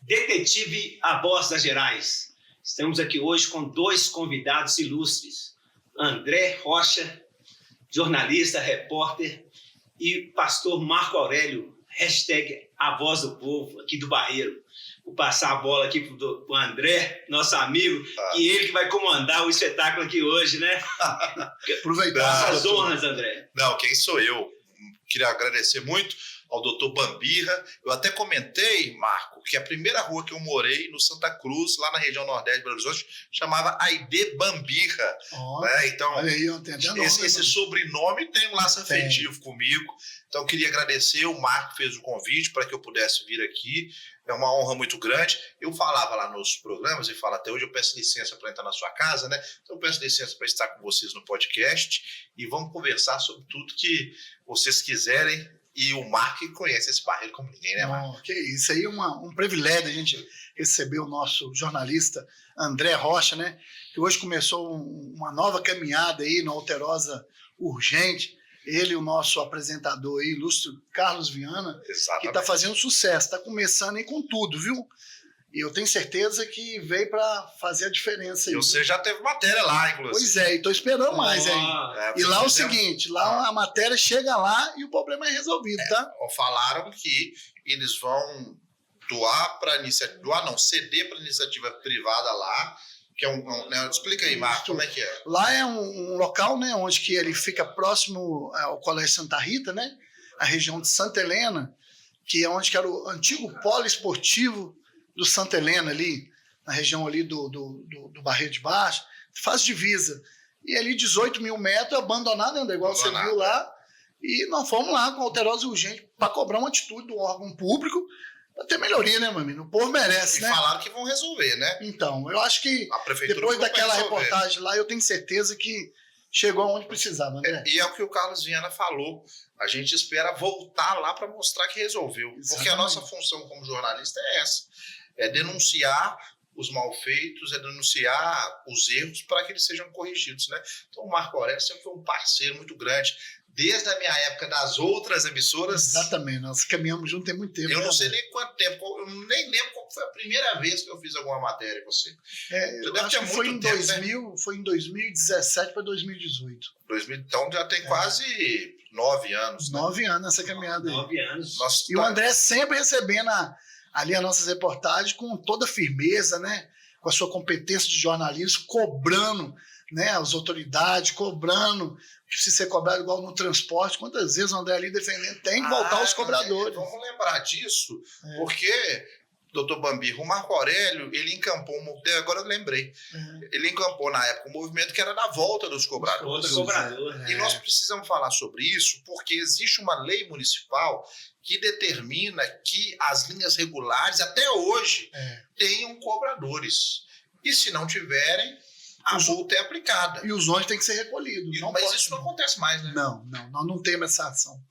Detetive A Voz das Gerais. Estamos aqui hoje com dois convidados ilustres. André Rocha, jornalista, repórter, e pastor Marco Aurélio, #A Voz do Povo, aqui do Barreiro. Vou passar a bola aqui para o André, nosso amigo, e ele que vai comandar o espetáculo aqui hoje, né? Aproveitar as honras, André. Não, quem sou eu? Queria agradecer muito ao doutor Bambirra. Eu até comentei, Marco, que a primeira rua que eu morei no Santa Cruz, lá na região nordeste de Belo Horizonte, chamava Aide Bambirra. Né? Então, olha aí, esse sobrenome tem um laço afetivo comigo. Então, eu queria agradecer. O Marco fez o convite para que eu pudesse vir aqui. É uma honra muito grande. Eu falava lá nos programas, e falo até hoje, eu peço licença para entrar na sua casa, né? Então, eu peço licença para estar com vocês no podcast e vamos conversar sobre tudo que vocês quiserem. E o Marco conhece esse Barreiro como ninguém, né, Marco? Que isso aí é um privilégio a gente receber o nosso jornalista André Rocha, né? Que hoje começou uma nova caminhada aí no Alterosa Urgente. Ele, o nosso apresentador aí, ilustre Carlos Viana, Exatamente. Que está fazendo sucesso, está começando aí com tudo, viu? E eu tenho certeza que veio para fazer a diferença aí. E você já teve matéria lá, inclusive. Pois é, e estou esperando mais aí. E lá é o seguinte, lá a matéria chega lá e o problema é resolvido, tá? Falaram que eles vão ceder para iniciativa privada lá, que é né? Explica aí, Marco, como é que é? Lá é um local, né, onde que ele fica próximo ao Colégio Santa Rita, né? A região de Santa Helena, que é onde que era o antigo polo esportivo do Santa Helena ali, na região ali do Barreiro de Baixo, faz divisa. E ali 18 mil metros, abandonado, André, igual você viu lá, e nós fomos lá com Alterosa Urgente para cobrar uma atitude do órgão público para ter melhoria, né, meu amigo? O povo merece, né? E falaram que vão resolver, né? Então, eu acho que depois daquela reportagem lá, eu tenho certeza que chegou aonde precisava, André. E é o que o Carlos Viana falou. A gente espera voltar lá para mostrar que resolveu. Exatamente. Porque a nossa função como jornalista é essa. É denunciar os malfeitos, é denunciar os erros para que eles sejam corrigidos, né? Então o Marco Aurélio sempre foi um parceiro muito grande. Desde a minha época das outras emissoras. Exatamente, nós caminhamos junto tem muito tempo. Eu não sei nem quanto tempo, eu nem lembro qual foi a primeira vez que eu fiz alguma matéria com você. Eu acho que foi em 2000, né? Foi em 2017 para 2018. Então já tem quase 9 anos. 9 anos essa caminhada aí. 9 anos. E o André sempre recebendo ali as nossas reportagens com toda firmeza, né? Com a sua competência de jornalismo, cobrando, né, as autoridades, cobrando, que precisa ser cobrado igual no transporte. Quantas vezes o André ali defendendo, tem que voltar os cobradores. Vamos lembrar disso, porque, doutor Bambirra, o Marco Aurélio, ele encampou, agora eu lembrei, ele encampou na época um movimento que era da volta dos cobradores. E nós precisamos falar sobre isso, porque existe uma lei municipal que determina que as linhas regulares, até hoje, tenham cobradores. E se não tiverem, a multa é aplicada. E os ônibus têm que ser recolhidos. Mas isso não acontece mais, né? Não, nós não temos essa ação.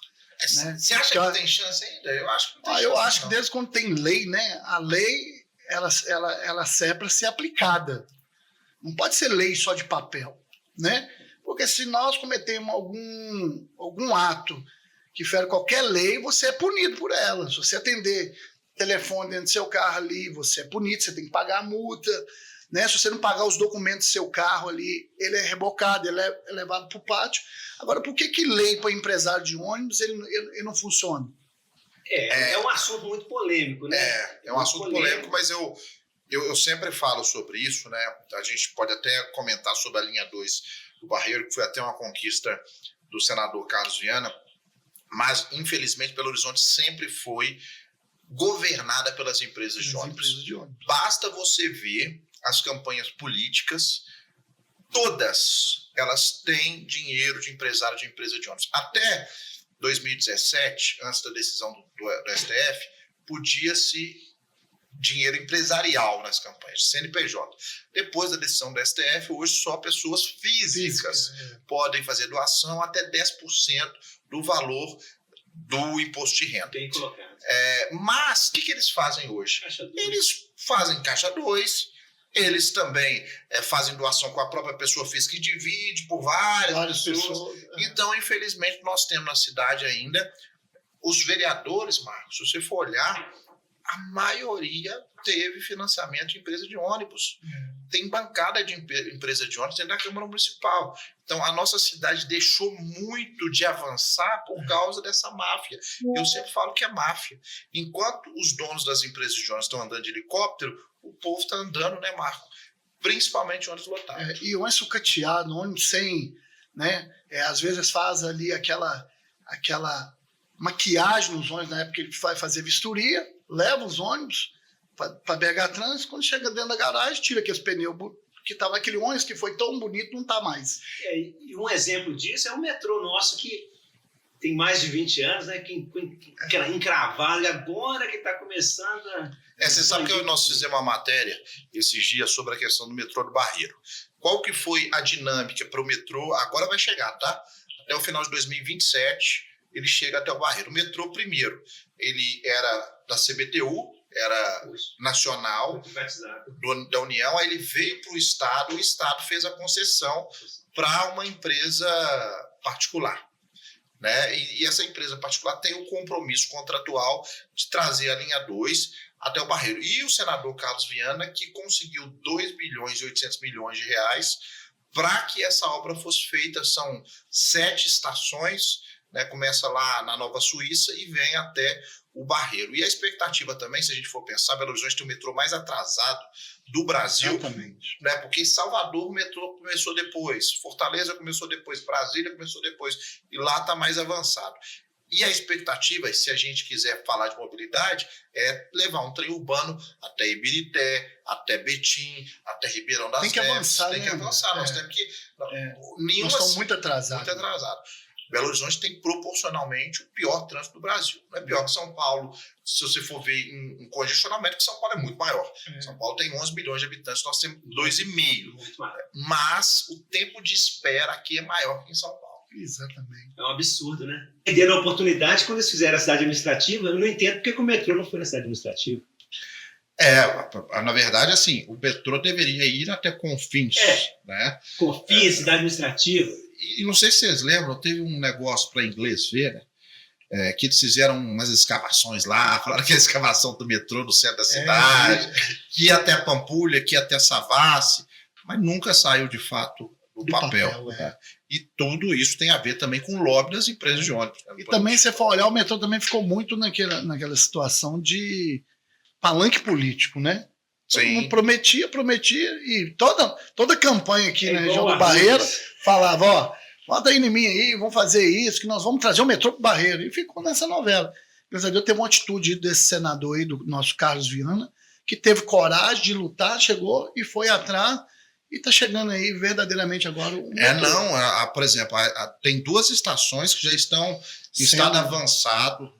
Né? Você acha que tem chance ainda? Eu acho que não tem chance. Eu acho que desde quando tem lei, né? A lei ela serve para ser aplicada. Não pode ser lei só de papel, né? Porque se nós cometemos algum ato que fere qualquer lei, você é punido por ela. Se você atender telefone dentro do seu carro ali, você é punido, você tem que pagar a multa. Né? Se você não pagar os documentos do seu carro ali, ele é rebocado, ele é levado para o pátio. Agora, por que lei para empresário de ônibus ele não funciona? É um assunto muito polêmico, né? É um assunto polêmico, mas eu sempre falo sobre isso, né? A gente pode até comentar sobre a linha 2 do Barreiro, que foi até uma conquista do senador Carlos Viana, mas, infelizmente, Belo Horizonte sempre foi governada pelas empresas de ônibus. Basta você ver as campanhas políticas, todas elas têm dinheiro de empresário de empresa de ônibus. Até 2017, antes da decisão do STF, podia-se dinheiro empresarial nas campanhas, CNPJ. Depois da decisão do STF, hoje só pessoas físicas podem fazer doação até 10% do valor do imposto de renda. Bem colocado. Mas o que eles fazem hoje? Eles fazem caixa 2, eles também fazem doação com a própria pessoa física e divide por várias pessoas. Então, infelizmente, nós temos na cidade ainda os vereadores, Marcos, se você for olhar, a maioria teve financiamento de empresa de ônibus. Tem bancada de empresa de ônibus dentro da Câmara Municipal. Então, a nossa cidade deixou muito de avançar por causa dessa máfia. Eu sempre falo que é máfia. Enquanto os donos das empresas de ônibus estão andando de helicóptero, o povo está andando, né, Marco? Principalmente ônibus lotado. E ônibus sucateado, ônibus sem, né? Às vezes faz ali aquela maquiagem nos ônibus, na época que ele vai fazer vistoria, leva os ônibus para BH Trans, quando chega dentro da garagem, tira aqueles pneus que estava aquele ônibus que foi tão bonito, não está mais. E um exemplo disso é o metrô nosso, que tem mais de 20 anos, né? Que encravado, e agora que está começando a... Você sabe que nós fizemos uma matéria esses dias sobre a questão do metrô do Barreiro. Qual que foi a dinâmica para o metrô? Agora vai chegar, tá? Até o final de 2027, ele chega até o Barreiro. O metrô, primeiro, ele era da CBTU, era nacional, da União, aí ele veio para o Estado fez a concessão para uma empresa particular. Né? E essa empresa particular tem o compromisso contratual de trazer a linha 2 até o Barreiro. E o senador Carlos Viana, que conseguiu 2 bilhões e 800 milhões de reais para que essa obra fosse feita. São 7 estações, né? Começa lá na Nova Suíça e vem até o Barreiro. E a expectativa também, se a gente for pensar, Belo Horizonte tem o metrô mais atrasado do Brasil. Exatamente. Né? Porque em Salvador o metrô começou depois, Fortaleza começou depois, Brasília começou depois, e lá está mais avançado. E a expectativa, se a gente quiser falar de mobilidade, é levar um trem urbano até Ibirité, até Betim, até Ribeirão das Neves. Tem que avançar, Tem que avançar. Nós temos que... Nós estamos muito atrasados. Muito atrasados. Belo Horizonte tem proporcionalmente o pior trânsito do Brasil. Não é pior que São Paulo. Se você for ver em congestionamento, que São Paulo é muito maior. São Paulo tem 11 milhões de habitantes, nós temos 2,5. Mas o tempo de espera aqui é maior que em São Paulo. Exatamente. É um absurdo, né? Perderam a oportunidade quando eles fizeram a cidade administrativa. Eu não entendo porque que o metrô não foi na cidade administrativa. Na verdade, assim, o metrô deveria ir até Confins. Né? Confins, cidade administrativa. E não sei se vocês lembram, teve um negócio para inglês ver, né? Que eles fizeram umas escavações lá, falaram que a escavação do metrô no centro da cidade, que ia até Pampulha, que ia até Savassi, mas nunca saiu de fato do papel. Né? E tudo isso tem a ver também com o lobby das empresas de ônibus. Né? E também, se você for olhar, o metrô também ficou muito naquela situação de palanque político, né? Todo mundo prometia, e toda campanha aqui na região do Barreiro falava, ó, bota aí em mim aí, vamos fazer isso, que nós vamos trazer o metrô pro Barreiro. E ficou nessa novela. Graças a Deus, teve uma atitude desse senador aí, do nosso Carlos Viana, que teve coragem de lutar, chegou e foi atrás, e está chegando aí verdadeiramente agora o metrô. Por exemplo, tem 2 estações que já estão em estado avançado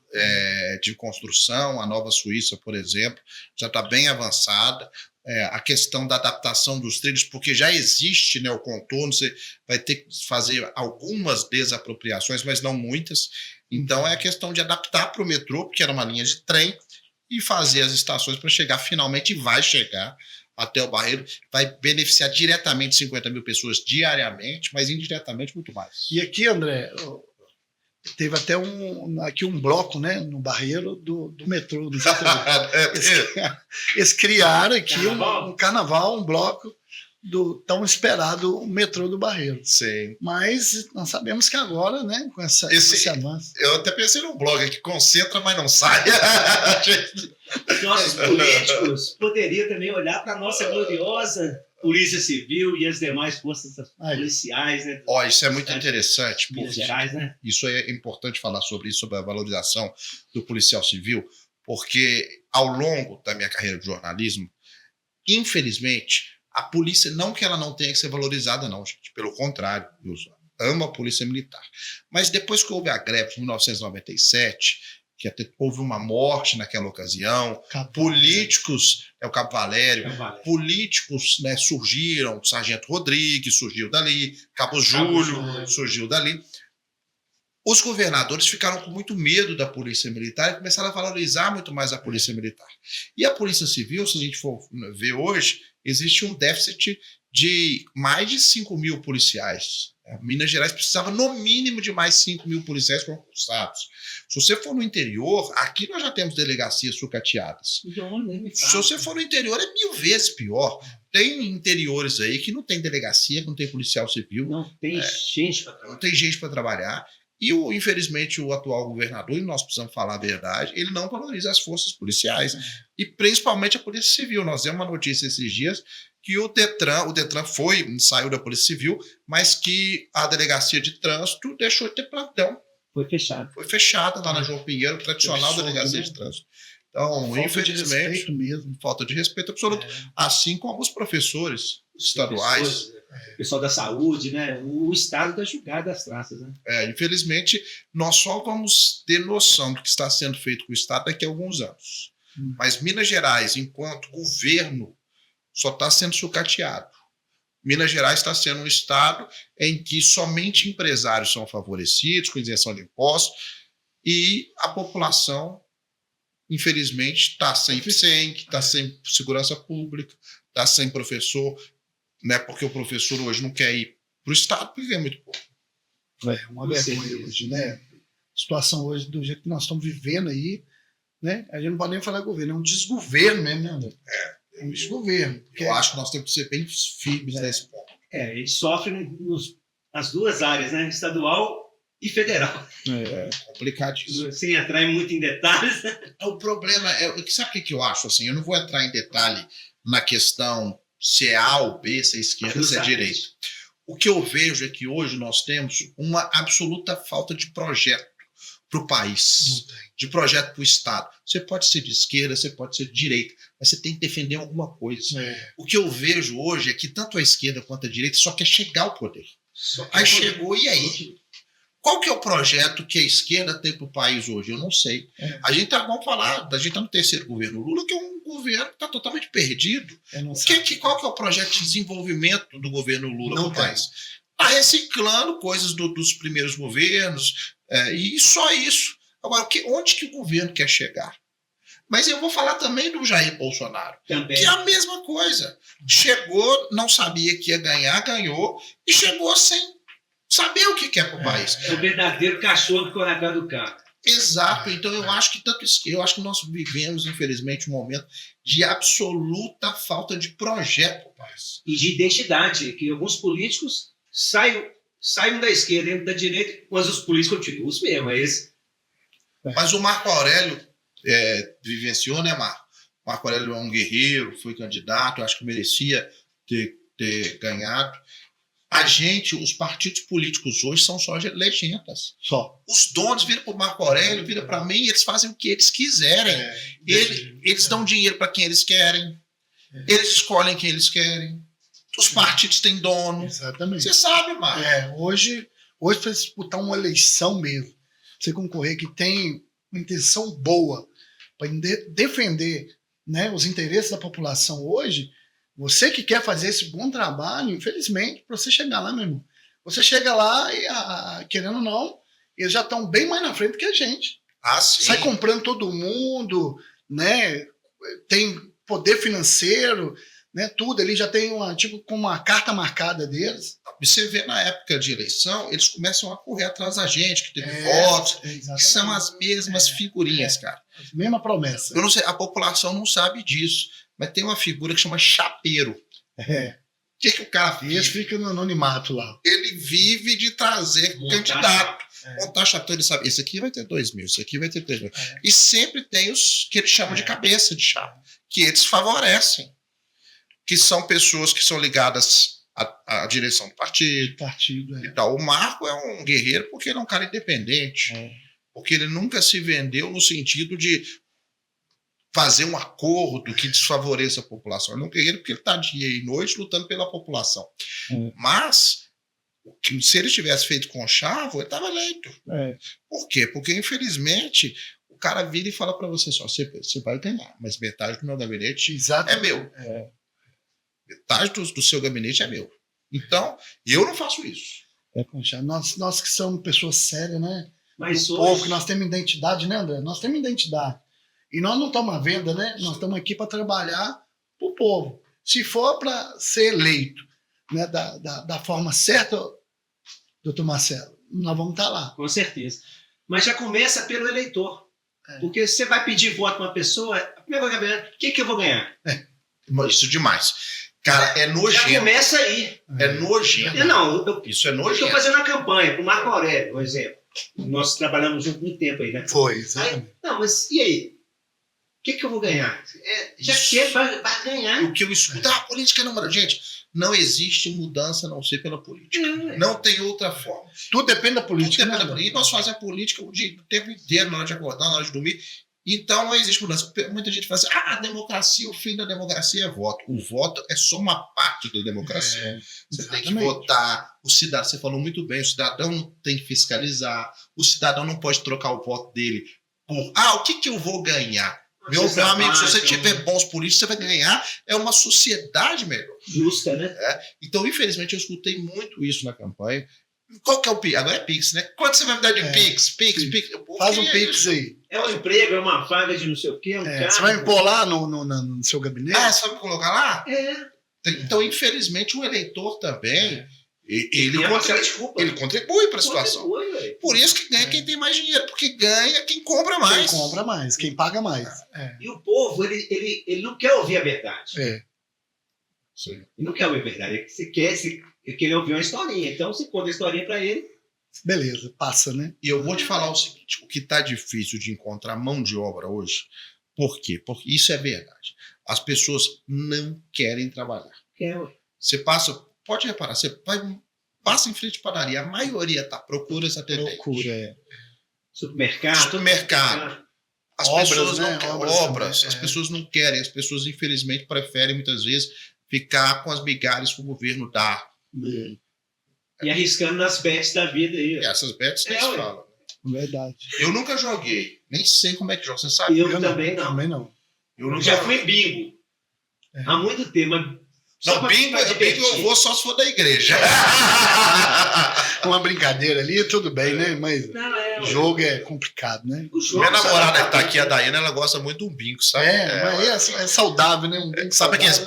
de construção. A Nova Suíça, por exemplo, já está bem avançada. A questão da adaptação dos trilhos, porque já existe, né, o contorno, você vai ter que fazer algumas desapropriações, mas não muitas. Então, é a questão de adaptar para o metrô, porque era uma linha de trem, e fazer as estações para chegar, finalmente vai chegar até o Barreiro, vai beneficiar diretamente 50 mil pessoas diariamente, mas indiretamente muito mais. E aqui, André, teve até aqui um bloco, né, no Barreiro do metrô. Não sei se eles criaram aqui um carnaval, um bloco do tão esperado metrô do Barreiro. Sim. Mas nós sabemos que agora, né, com esse avanço... Eu até pensei num blog aqui, concentra, mas não sai. Nossos políticos poderiam também olhar para a nossa gloriosa Polícia Civil e as demais forças policiais, né? Isso é muito interessante. Minas Gerais, né? Isso é importante falar sobre isso, sobre a valorização do policial civil, porque ao longo da minha carreira de jornalismo, infelizmente, a polícia, não que ela não tenha que ser valorizada, não, gente. Pelo contrário, eu amo a polícia militar. Mas depois que houve a greve de 1997, que até houve uma morte naquela ocasião, políticos, o Cabo Valério, políticos, né, surgiram, o Sargento Rodrigues surgiu dali, Cabo Júlio surgiu dali. Os governadores ficaram com muito medo da polícia militar e começaram a valorizar muito mais a polícia militar. E a polícia civil, se a gente for ver hoje, existe um déficit de mais de 5 mil policiais. Minas Gerais precisava, no mínimo, de mais 5 mil policiais concursados. Se você for no interior, aqui nós já temos delegacias sucateadas. Se você for no interior, é 1000 vezes pior. Tem interiores aí que não tem delegacia, que não tem policial civil. Não tem gente para trabalhar. Não tem gente para trabalhar. E, infelizmente, o atual governador, e nós precisamos falar a verdade, ele não valoriza as forças policiais. E, principalmente, a Polícia Civil. Nós demos uma notícia esses dias que o Detran saiu da Polícia Civil, mas que a Delegacia de Trânsito deixou de ter plantão. Foi fechado. Foi fechada lá na João Pinheiro, tradicional Delegacia de Trânsito. Então, falta infelizmente, falta de respeito absoluto. Assim como os professores estaduais. O pessoal da saúde, né? O Estado está julgado das traças. Né? Infelizmente, nós só vamos ter noção do que está sendo feito com o Estado daqui a alguns anos. Mas Minas Gerais, enquanto governo, só está sendo sucateado. Minas Gerais está sendo um estado em que somente empresários são favorecidos, com isenção de impostos, e a população, infelizmente, está sem FICENC, está sem segurança pública, está sem professor, né, porque o professor hoje não quer ir para o estado porque é muito pouco. É uma vergonha hoje, né? A situação hoje, do jeito que nós estamos vivendo aí, né? A gente não pode nem falar governo, é um desgoverno mesmo, né, André? É um desgoverno. Eu acho que nós temos que ser bem firmes nesse ponto. Ele sofre nas duas áreas, né? Estadual e federal. É complicadíssimo. Sem entrar muito em detalhes. O problema sabe o que eu acho? Assim, eu não vou entrar em detalhe na questão se é A ou B, se é esquerda, se é direita. O que eu vejo é que hoje nós temos uma absoluta falta de projeto para o país, de projeto para o Estado. Você pode ser de esquerda, você pode ser de direita, mas você tem que defender alguma coisa. O que eu vejo hoje é que tanto a esquerda quanto a direita só quer chegar ao poder. Aí chegou, e aí? Qual que é o projeto que a esquerda tem para o país hoje? Eu não sei. A gente vamos falar, a gente está no terceiro governo Lula, que é um governo que está totalmente perdido. Qual que é o projeto de desenvolvimento do governo Lula para o país? Está reciclando coisas dos primeiros governos, e só isso. Agora, onde que o governo quer chegar? Mas eu vou falar também do Jair Bolsonaro, que é a mesma coisa. Chegou, não sabia que ia ganhar, ganhou, e chegou sem saber o que quer para o país. É o verdadeiro cachorro que na cara do carro. Exato. Então, eu acho que nós vivemos, infelizmente, um momento de absoluta falta de projeto para o país. E de identidade, que alguns políticos saem da esquerda, entram da direita, mas os políticos continuam os mesmos, é esse. Mas o Marco Aurélio vivenciou, né, Marco? O Marco Aurélio é um guerreiro, foi candidato, acho que merecia ter ganhado. Os partidos políticos hoje são só legendas. Só. Os donos viram para o Marco Aurélio, viram para mim, e eles fazem o que eles quiserem. Eles dão dinheiro para quem eles querem. Eles escolhem quem eles querem. Os partidos têm dono. Exatamente. Você sabe, Marco. Hoje para disputar uma eleição mesmo, você concorrer que tem uma intenção boa para defender, né, os interesses da população hoje, você que quer fazer esse bom trabalho, infelizmente, para você chegar lá, meu irmão, você chega lá e, querendo ou não, eles já estão bem mais na frente que a gente. Sim. Sai comprando todo mundo, né? Tem poder financeiro, né? Tudo. Ele já tem com uma carta marcada deles. Você vê na época de eleição, eles começam a correr atrás da gente, que teve votos, que são as mesmas figurinhas, cara. A mesma promessa. Eu não sei, a população não sabe disso, mas tem uma figura que chama chapeiro. O que o cara vive? Esse fica no anonimato lá. Ele vive de trazer candidato. Montar chapeiro, ele sabe, esse aqui vai ter 2.000, esse aqui vai ter 3.000. E sempre tem os que eles chamam de cabeça de chapa, que eles favorecem, que são pessoas que são ligadas à direção do partido. E tal. O Marco é um guerreiro porque ele é um cara independente, porque ele nunca se vendeu no sentido de fazer um acordo que desfavoreça a população. Ele é um guerreiro porque ele está dia e noite lutando pela população. Mas, se ele tivesse feito conchavo, ele estava eleito. Por quê? Porque, infelizmente, o cara vira e fala para você só, você vai ganhar, mas metade do meu gabinete é meu. Metade do seu gabinete é meu. Então, eu não faço isso. Nós que somos pessoas sérias, né? Mas o povo, que nós temos identidade, né, André? Nós temos identidade. E nós não estamos à venda, né? Nós estamos aqui para trabalhar para o povo. Se for para ser eleito, né, da forma certa, doutor Marcelo, nós vamos estar lá. Com certeza. Mas já começa pelo eleitor. Porque você vai pedir voto para uma pessoa, a primeira coisa que vai ganhar, o que eu vou ganhar? Isso demais. Cara, é nojento. Já começa aí. É nojento. Isso é Eu nojento. estou fazendo uma campanha para o Marco Aurélio, por exemplo. Nós trabalhamos junto muito tempo aí, né? Foi, exatamente. Não, mas e aí? O que eu vou ganhar? Já que ele vai ganhar. O que eu escuto, a política não... Gente, não existe mudança a não ser pela política. Não tem outra forma. Tudo depende da política. Tudo depende da política. E nós fazemos a política o tempo inteiro, na hora de acordar, na hora de dormir. Então não existe mudança. Muita gente fala assim, a democracia, o fim da democracia é voto. O voto é só uma parte da democracia. Você tem que votar. O cidadão, você falou muito bem, o cidadão não tem que fiscalizar. O cidadão não pode trocar o voto dele por, o que eu vou ganhar? Meu amigo, se você tiver bons políticos, você vai ganhar. É uma sociedade melhor. Justa, né? Então, infelizmente, eu escutei muito isso na campanha. Qual que é o Pix? Agora é Pix, né? Quanto você vai me dar de Pix? Pix. Faz um Pix aí. É um emprego, é uma vaga de não sei o quê, carro. Você vai me pôr lá no seu gabinete? Você vai me colocar lá? Então, infelizmente, o eleitor também, ele contribui para a situação. Por isso que ganha quem tem mais dinheiro, porque ganha quem compra mais. Quem compra mais, quem paga mais. E o povo, ele não quer ouvir a verdade. Sim. Ele não quer ouvir a verdade. Ele quer ouvir uma historinha. Então, você conta a historinha para ele. Beleza, passa, né? E eu vou te falar o seguinte, o que está difícil de encontrar mão de obra hoje, por quê? Porque isso é verdade. As pessoas não querem trabalhar. Você pode reparar, passa em frente à padaria, a maioria procura essa tendência. Supermercado. As pessoas não querem obras. As pessoas não querem. As pessoas, infelizmente, preferem muitas vezes ficar com as migalhas que o governo dá. E arriscando nas bets da vida aí. Essas bets que se falam. Verdade. Eu nunca joguei. Nem sei como é que joga. Você sabe? Eu também não. Eu já fui em bingo. Há muito tempo. Não, bingo eu vou só se for da igreja. Uma brincadeira ali, tudo bem, né? Mas jogo é complicado, né? Minha namorada que tá aqui, a Daiana, ela gosta muito de um bingo, sabe? Mas é saudável, né? Sabe aqueles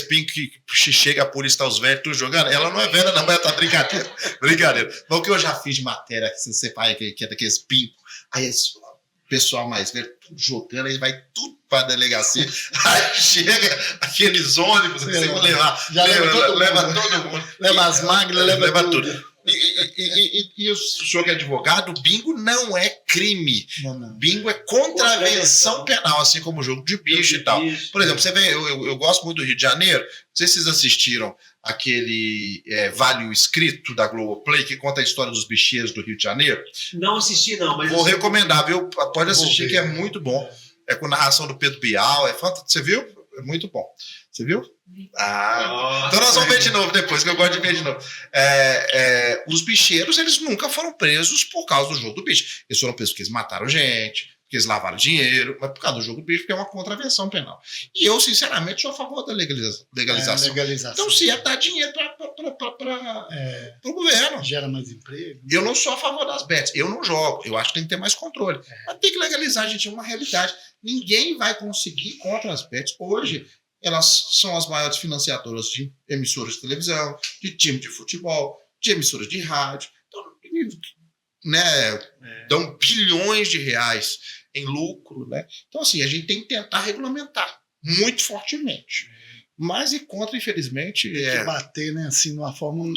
bingo que chega a polícia, tá os velhos tudo jogando? Ela não é velha, não, mas tá brincadeira. Mas o que eu já fiz de matéria, que você faz, que é daqueles bingo, aí o pessoal mais velho tudo jogando, aí vai tudo pra delegacia, aí chega aqueles ônibus, que você vai levar, leva todo mundo. Leva as máquinas, leva tudo. E o senhor que é advogado, bingo não é crime. Não. Bingo é contravenção penal, assim como o jogo de bicho e tal. Por exemplo, você vê, eu gosto muito do Rio de Janeiro. Não sei se vocês assistiram aquele Vale o Escrito da Globoplay, que conta a história dos bicheiros do Rio de Janeiro. Não assisti, não. Mas vou recomendar, viu? Pode assistir, que é muito bom. É com narração do Pedro Bial. Você viu? É muito bom. Você viu? Então nós vamos ver de novo depois, que eu gosto de ver de novo. Os bicheiros, eles nunca foram presos por causa do jogo do bicho. Eles foram presos porque eles mataram gente, porque eles lavaram dinheiro, mas por causa do jogo do bicho, que é uma contravenção penal. E eu, sinceramente, sou a favor da legalização. Então, se é dar dinheiro para o governo. Gera mais emprego. Eu não sou a favor das bets. Eu não jogo. Eu acho que tem que ter mais controle. Mas tem que legalizar, gente. É uma realidade. Ninguém vai conseguir contra as bets. Hoje, elas são as maiores financiadoras de emissoras de televisão, de time de futebol, de emissoras de rádio. Então, dão bilhões de reais em lucro, né? Então, assim, a gente tem que tentar regulamentar muito fortemente. Mas e contra, infelizmente... Tem que bater, né? Assim, de uma forma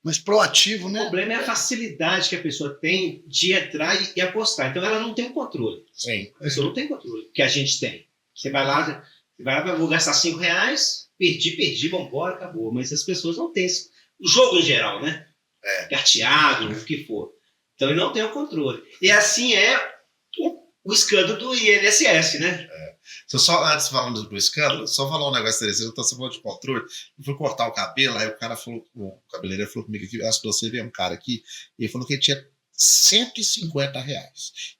mais proativa, né? O problema é a facilidade que a pessoa tem de entrar e apostar. Então, ela não tem o controle. Sim. A pessoa não tem controle, que a gente tem. Você vai lá, vou gastar R$5, perdi, vambora, acabou. Mas as pessoas não têm isso. O jogo em geral, né? Carteado, o que for. Então, ele não tem o controle. E assim é o escândalo do INSS, né? Só antes falando do escândalo, só falar um negócio interessante. Eu estou falando de controle. Eu fui cortar o cabelo, aí o cara falou, o cabeleireiro falou comigo aqui, acho que você vê um cara aqui, e ele falou que ele tinha R$150.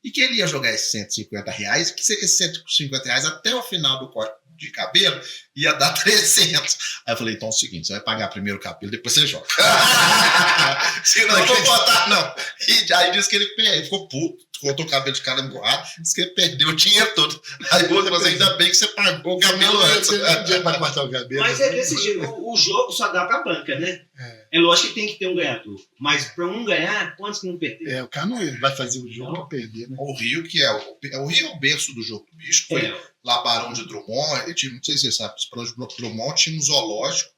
E que ele ia jogar esses R$150, que esses R$150 até o final de cabelo, ia dar 300. Aí eu falei, então é o seguinte, você vai pagar primeiro o cabelo, depois você joga. Senão eu não vou botar, não. E aí disse que ele ficou puto, cortou o cabelo de cara emburrado, disse que ele perdeu o dinheiro todo. Aí o outro falou assim, ainda bem que você pagou o cabelo antes. Vai cortar o cabelo. Mas é desse jeito, o jogo só dá pra banca, né? É lógico que tem que ter um ganhador. Mas pra um ganhar, quantos que não perder? O cara não vai fazer o jogo pra perder, né? O Rio, o Rio é o berço do jogo do bicho, foi lá Barão de Drummond, não sei se você sabe, Barão de Drummond tinha um zoológico,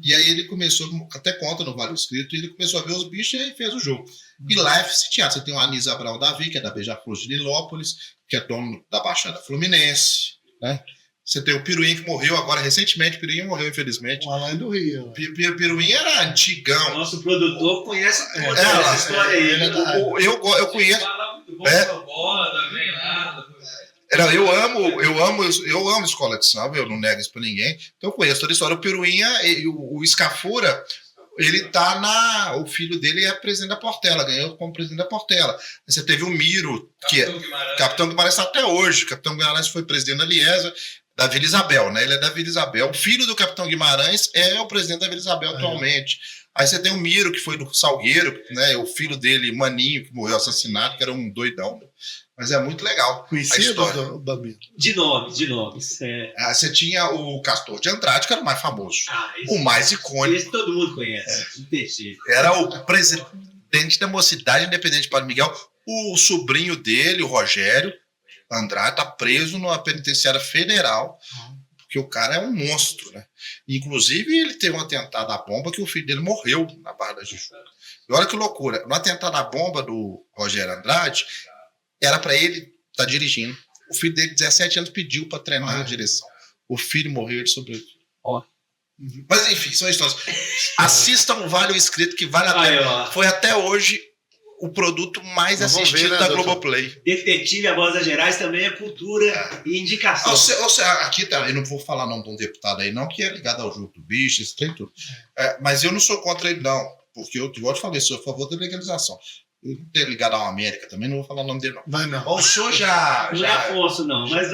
e aí ele começou, até conta no Vale Escrito, ele começou a ver os bichos e aí fez o jogo. E lá é esse teatro, você tem o Anísio Abraão Davi, que é da Beija-Flor de Nilópolis, que é dono da Baixada Fluminense, né? Você tem o Piruim, que morreu agora recentemente. O Piruim morreu, infelizmente. O Alain do Rio. Piruim era antigão. Nosso produtor conhece toda essa história aí. Eu conheço. Eu amo escola de samba, eu não nego isso pra ninguém. Então eu conheço toda a história. O Piruinha, o Scafura, ele tá o filho dele é presidente da Portela, ganhou como presidente da Portela. Você teve o Miro, que Capitão Guimarães está até hoje. Capitão Guimarães foi presidente da Liesa, da Vila Isabel, né? Ele é da Vila Isabel. O filho do Capitão Guimarães é o presidente da Vila Isabel atualmente. Aí você tem o Miro, que foi do Salgueiro, né? O filho dele, Maninho, que morreu assassinado, que era um doidão. Mas é muito legal. Conhecido o Bambino? De nomes. Você tinha o Castor de Andrade, que era o mais famoso. O mais icônico. Esse todo mundo conhece. Era o presidente da Mocidade Independente de Padre Miguel. O sobrinho dele, o Rogério Andrade, está preso numa penitenciária federal, porque o cara é um monstro, né? Inclusive, ele teve um atentado à bomba que o filho dele morreu na Barra da Tijuca. E olha que loucura. No atentado à bomba do Rogério Andrade, era para ele estar dirigindo. O filho dele, de 17 anos, pediu para treinar na direção. O filho morreu, ele sobreviveu. Mas, enfim, são histórias. Assistam o Vale o Escrito, que vale a pena. Foi até hoje o produto mais assistido da Globoplay. Detetive, a Voz das Gerais também é cultura e indicação. Aqui, eu não vou falar não de um deputado aí, não, que é ligado ao jogo do bicho, isso tem tudo. Mas eu não sou contra ele, não. Porque eu, igual eu te falei, sou a favor da legalização. Eu não tenho ligado ao América também, não vou falar o nome dele, não. Vai não. O senhor já... Não é Afonso, não, mas...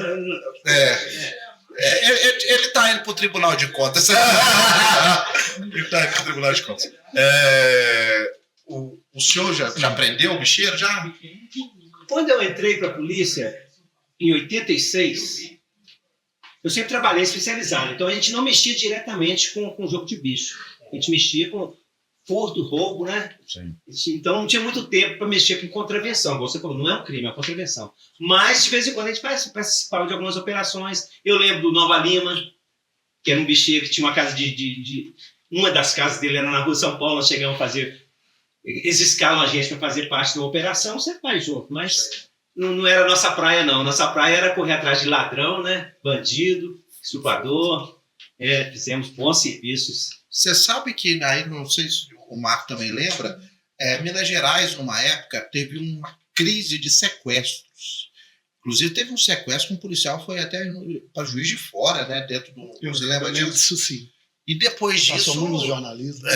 Ele está indo para o Tribunal de Contas. Ele está indo para o Tribunal de Contas. O senhor já prendeu o bicheiro? Já? Quando eu entrei para a polícia, em 86, eu sempre trabalhei especializado. Então, a gente não mexia diretamente com jogo de bicho. A gente mexia com furto, roubo, né? Sim. Então, não tinha muito tempo para mexer com contravenção. Você falou, não é um crime, é uma contravenção. Mas, de vez em quando, a gente participava de algumas operações. Eu lembro do Nova Lima, que era um bicheiro que tinha uma casa uma das casas dele era na Rua São Paulo. Nós chegamos a fazer... Eles escalam a gente para fazer parte da operação, você faz junto, mas não era nossa praia, não. Nossa praia era correr atrás de ladrão, né? Bandido, estuprador. Fizemos bons serviços. Você sabe que, aí não sei se o Marco também lembra, Minas Gerais, numa época, teve uma crise de sequestros. Inclusive, teve um sequestro que um policial foi até para Juiz de Fora, né? Dentro do... Você lembra disso? Sim. E depois disso... Nós somos jornalistas.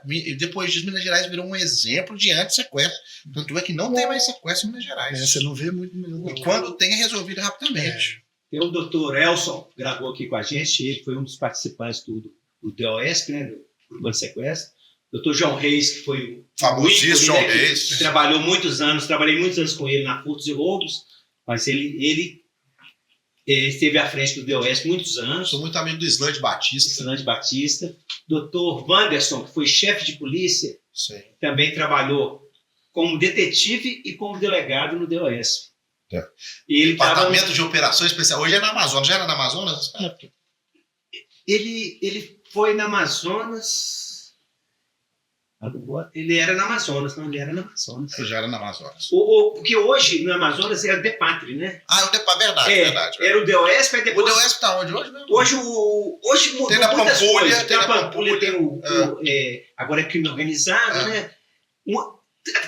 E depois disso, Minas Gerais virou um exemplo de anti-sequestro. Tanto é que não tem mais sequestro em Minas Gerais. Você não vê muito mesmo. E quando tem, é resolvido rapidamente. Tem o doutor Elson, gravou aqui com a gente, ele foi um dos participantes do DOESP, né, do sequestro. Doutor João Reis, que foi o famosíssimo João Reis. Que trabalhei muitos anos com ele na Furtos e Roubos, mas ele esteve à frente do DOESP muitos anos. Sou muito amigo do Islande Batista. Doutor Wanderson, que foi chefe de polícia, sim, também trabalhou como detetive e como delegado no DOESP. E ele Departamento de Operações Especiais. Hoje é na Amazonas. Já era na Amazonas? Ele foi na Amazonas... Ele era na Amazonas, não, ele era na Amazonas. Ele já era na Amazonas. Porque hoje, no Amazonas, é o DEPATRE, né? Verdade. Era o DOESP, aí depois... O DOESP está onde hoje mesmo? Hoje mudou tem na muitas Pampulha, coisas. Tem na Pampulha, agora é crime organizado, né?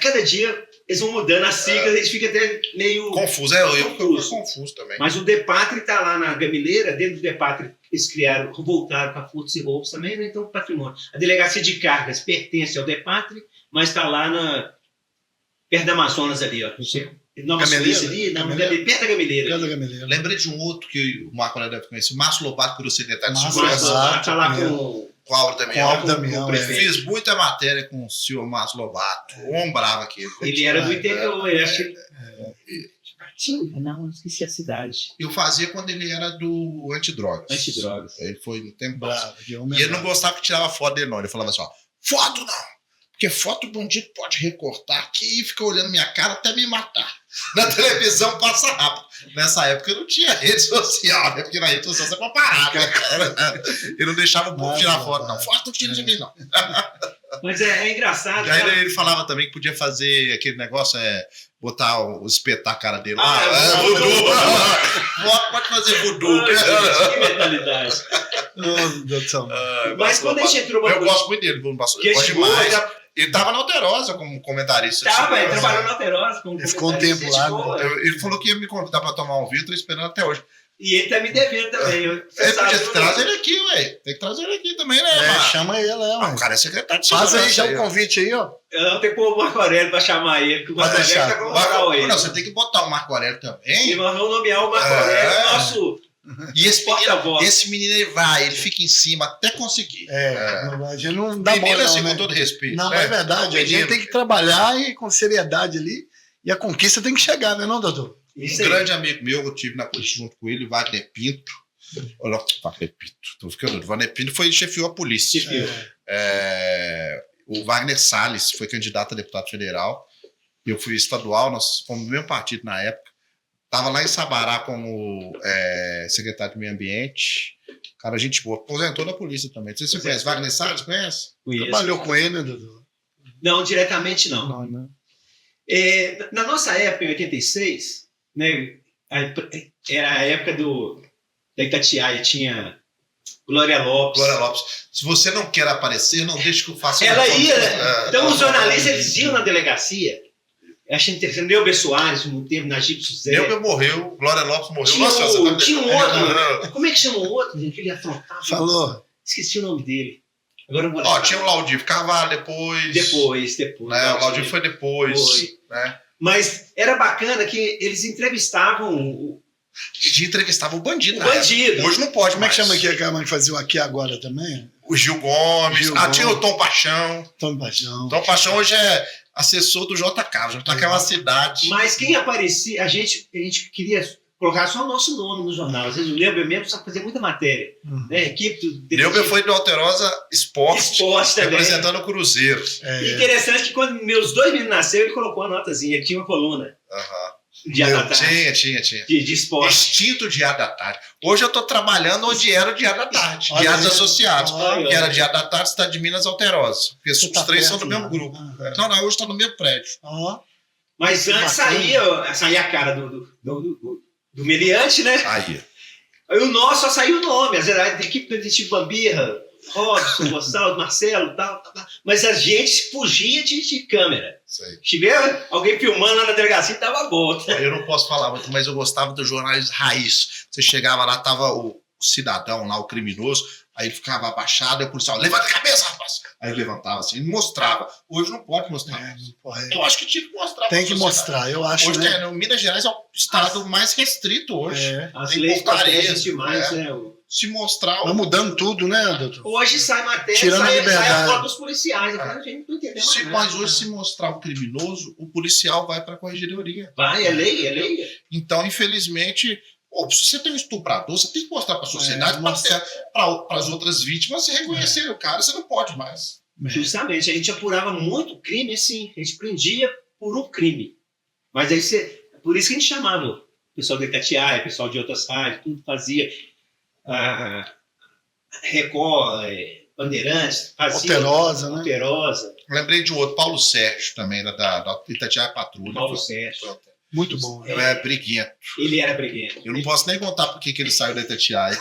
Cada dia eles vão mudando as siglas, a gente fica até meio... Confuso, eu fico confuso também. Mas o DEPATRE está lá na Gamileira, dentro do DEPATRE eles voltaram para furtos e roubos também, né? Então patrimônio. A delegacia de cargas pertence ao DEPATRE, mas está lá perto da Amazonas ali, ó. Nova Suíça ali, perto da Gameleira. Pedro Gameleira. Lembrei de um outro que o Marco Aurélio deve conhecer, Márcio Lobato, que virou secretário de Márcio segurança. Lobato. Tá lá com Com a Aura Damião. Damião, Fiz muita matéria com o senhor Márcio Lobato. Um bravo aqui. Ele era do interior, eu acho que... Não, esqueci a cidade. Eu fazia quando ele era do Antidrogas. Antidrogas. Ele foi no tempo. Bravo, E ele não gostava que tirava foto dele, não. Ele falava assim, ó, foto não. Porque foto o bandido pode recortar aqui e fica olhando minha cara até me matar. Na televisão passa rápido. Nessa época não tinha rede social, né? Porque na rede social você pode parar, né? Ele não deixava o povo tirar foto, não. Foto não tira de mim, não. Mas é engraçado. E aí ele falava também que podia fazer aquele negócio, botar espetar a cara dele lá. Voodoo. Foto pode fazer voodoo. Que mentalidade. Mas quando a gente entrou pra Eu gosto muito dele, Bruno Pastor. Que Eu gosto demais. boa, Ele tava na Alterosa como comentarista. ele trabalhou na Alterosa. Ele ficou um tempo lá. Ele falou que ia me convidar pra tomar um vinho, tô esperando até hoje. E ele tá me devendo também. Ele podia trazer ele aqui, ué. Tem que trazer ele aqui também, né, mano? Chama ele, O cara é secretário de Faz segurança. aí já o convite aí, ó. Eu não tenho que pôr o Marco Aurélio pra chamar ele, porque o Marco Aurélio tá com moral aí. Não, você tem que botar o Marco Aurélio também. E nós vamos nomear o Marco Aurélio, nosso E porta-voz. esse menino, ele fica em cima até conseguir. A gente não dá Menino, bola, assim, não, com né? todo respeito. Não, né? é verdade. A gente tem que trabalhar e com seriedade ali. E a conquista tem que chegar, né, não, doutor? Um grande amigo meu, eu tive na polícia junto com ele, o Wagner Pinto. Olha, Wagner Pinto, tô ficando doido. O Wagner Pinto chefiou a polícia. O Wagner Salles foi candidato a deputado federal. Eu fui estadual, nós fomos do mesmo partido na época. Estava lá em Sabará como secretário de Meio Ambiente. Cara, gente boa. Aposentou da polícia também. Não sei se você conhece. Wagner Salles, conhece? Trabalhou com ele, né, doutor? Não, diretamente não. Não. Na nossa época, em 86, né, era a época da Itatiaia, tinha Glória Lopes. Glória Lopes. Se você não quer aparecer, não deixe que eu faça. Ela ia, então os jornalistas eles iam na delegacia. Achei interessante. Neuber Soares, um tempo, Najib Suzé. Neuber morreu, Glória Lopes morreu. Tinha um outro. Como é que chama o outro, gente? Ele afrontava. Falou. Esqueci o nome dele. Agora eu vou tinha o Laudir Carvalho depois. Depois. Né? O Laudir foi depois. Né? Mas era bacana que eles entrevistavam entrevistavam o bandido. Bandido. Hoje não pode. Como é que chama aqui a mãe que fazia o Aqui Agora também? O Gil Gomes. Tinha o Tom Paixão. Tom Paixão. Tom Paixão hoje é assessor do JK. O JK é uma cidade. Mas quem aparecia, a gente queria colocar só o nosso nome no jornal. Às vezes o Neuber mesmo só fazia muita matéria. Né? Equipe do Neuber foi do Alterosa Esporte também. Representando o Cruzeiro. Interessante que quando meus 2 meninos nasceram, ele colocou uma notazinha. Ele tinha uma coluna. Diário da tarde. Tinha. De esporte. Extinto Diário da Tarde. Hoje eu estou trabalhando onde era o Diário da Tarde. Diários Associados. Que era Diário da Tarde, Cidade de Minas Alterosa. Porque os 3 são do mesmo grupo. Não, hoje está no mesmo prédio. Mas antes saía a cara do meliante, né? Aí o nosso só saiu o nome. Às vezes a equipe do Detetive Bambirra, Robson, Gonçalves, Marcelo, tal. Mas a gente fugia de câmera. Se tiver alguém filmando lá na delegacia, tava bom. Eu não posso falar muito, mas eu gostava do jornalismo raiz. Você chegava lá, tava o cidadão lá, o criminoso, aí ele ficava abaixado, e o policial, levanta a cabeça, rapaz! Aí ele levantava assim, ele mostrava. Hoje não pode mostrar. Eu acho que tinha que mostrar. Tem que mostrar, eu acho. Hoje Minas Gerais é o estado mais restrito hoje. As leis protegem demais, né? Se mostrar. Tá mudando tudo, né, doutor? Hoje sai matéria, tirando a liberdade. Sai a foto dos policiais. A gente não entendeu mais nada. Mas hoje, se mostrar o criminoso, o policial vai para a corregedoria. Vai, é lei. Então, infelizmente, se você tem um estuprador, você tem que mostrar para a sociedade, para as outras vítimas, você reconhecer o cara, você não pode mais. Justamente, a gente apurava muito crime assim, a gente prendia por um crime. Mas aí por isso que a gente chamava o pessoal da Itatiaia, o pessoal de outras rádios, tudo fazia. Record, Bandeirantes, fazia. Alterosa. Lembrei de um outro, Paulo Sérgio também, da Itatiaia Patrulha. Paulo Sérgio. Muito bom. Briguento. Ele era briguento. Eu não posso nem contar porque que ele saiu da Itatiaia.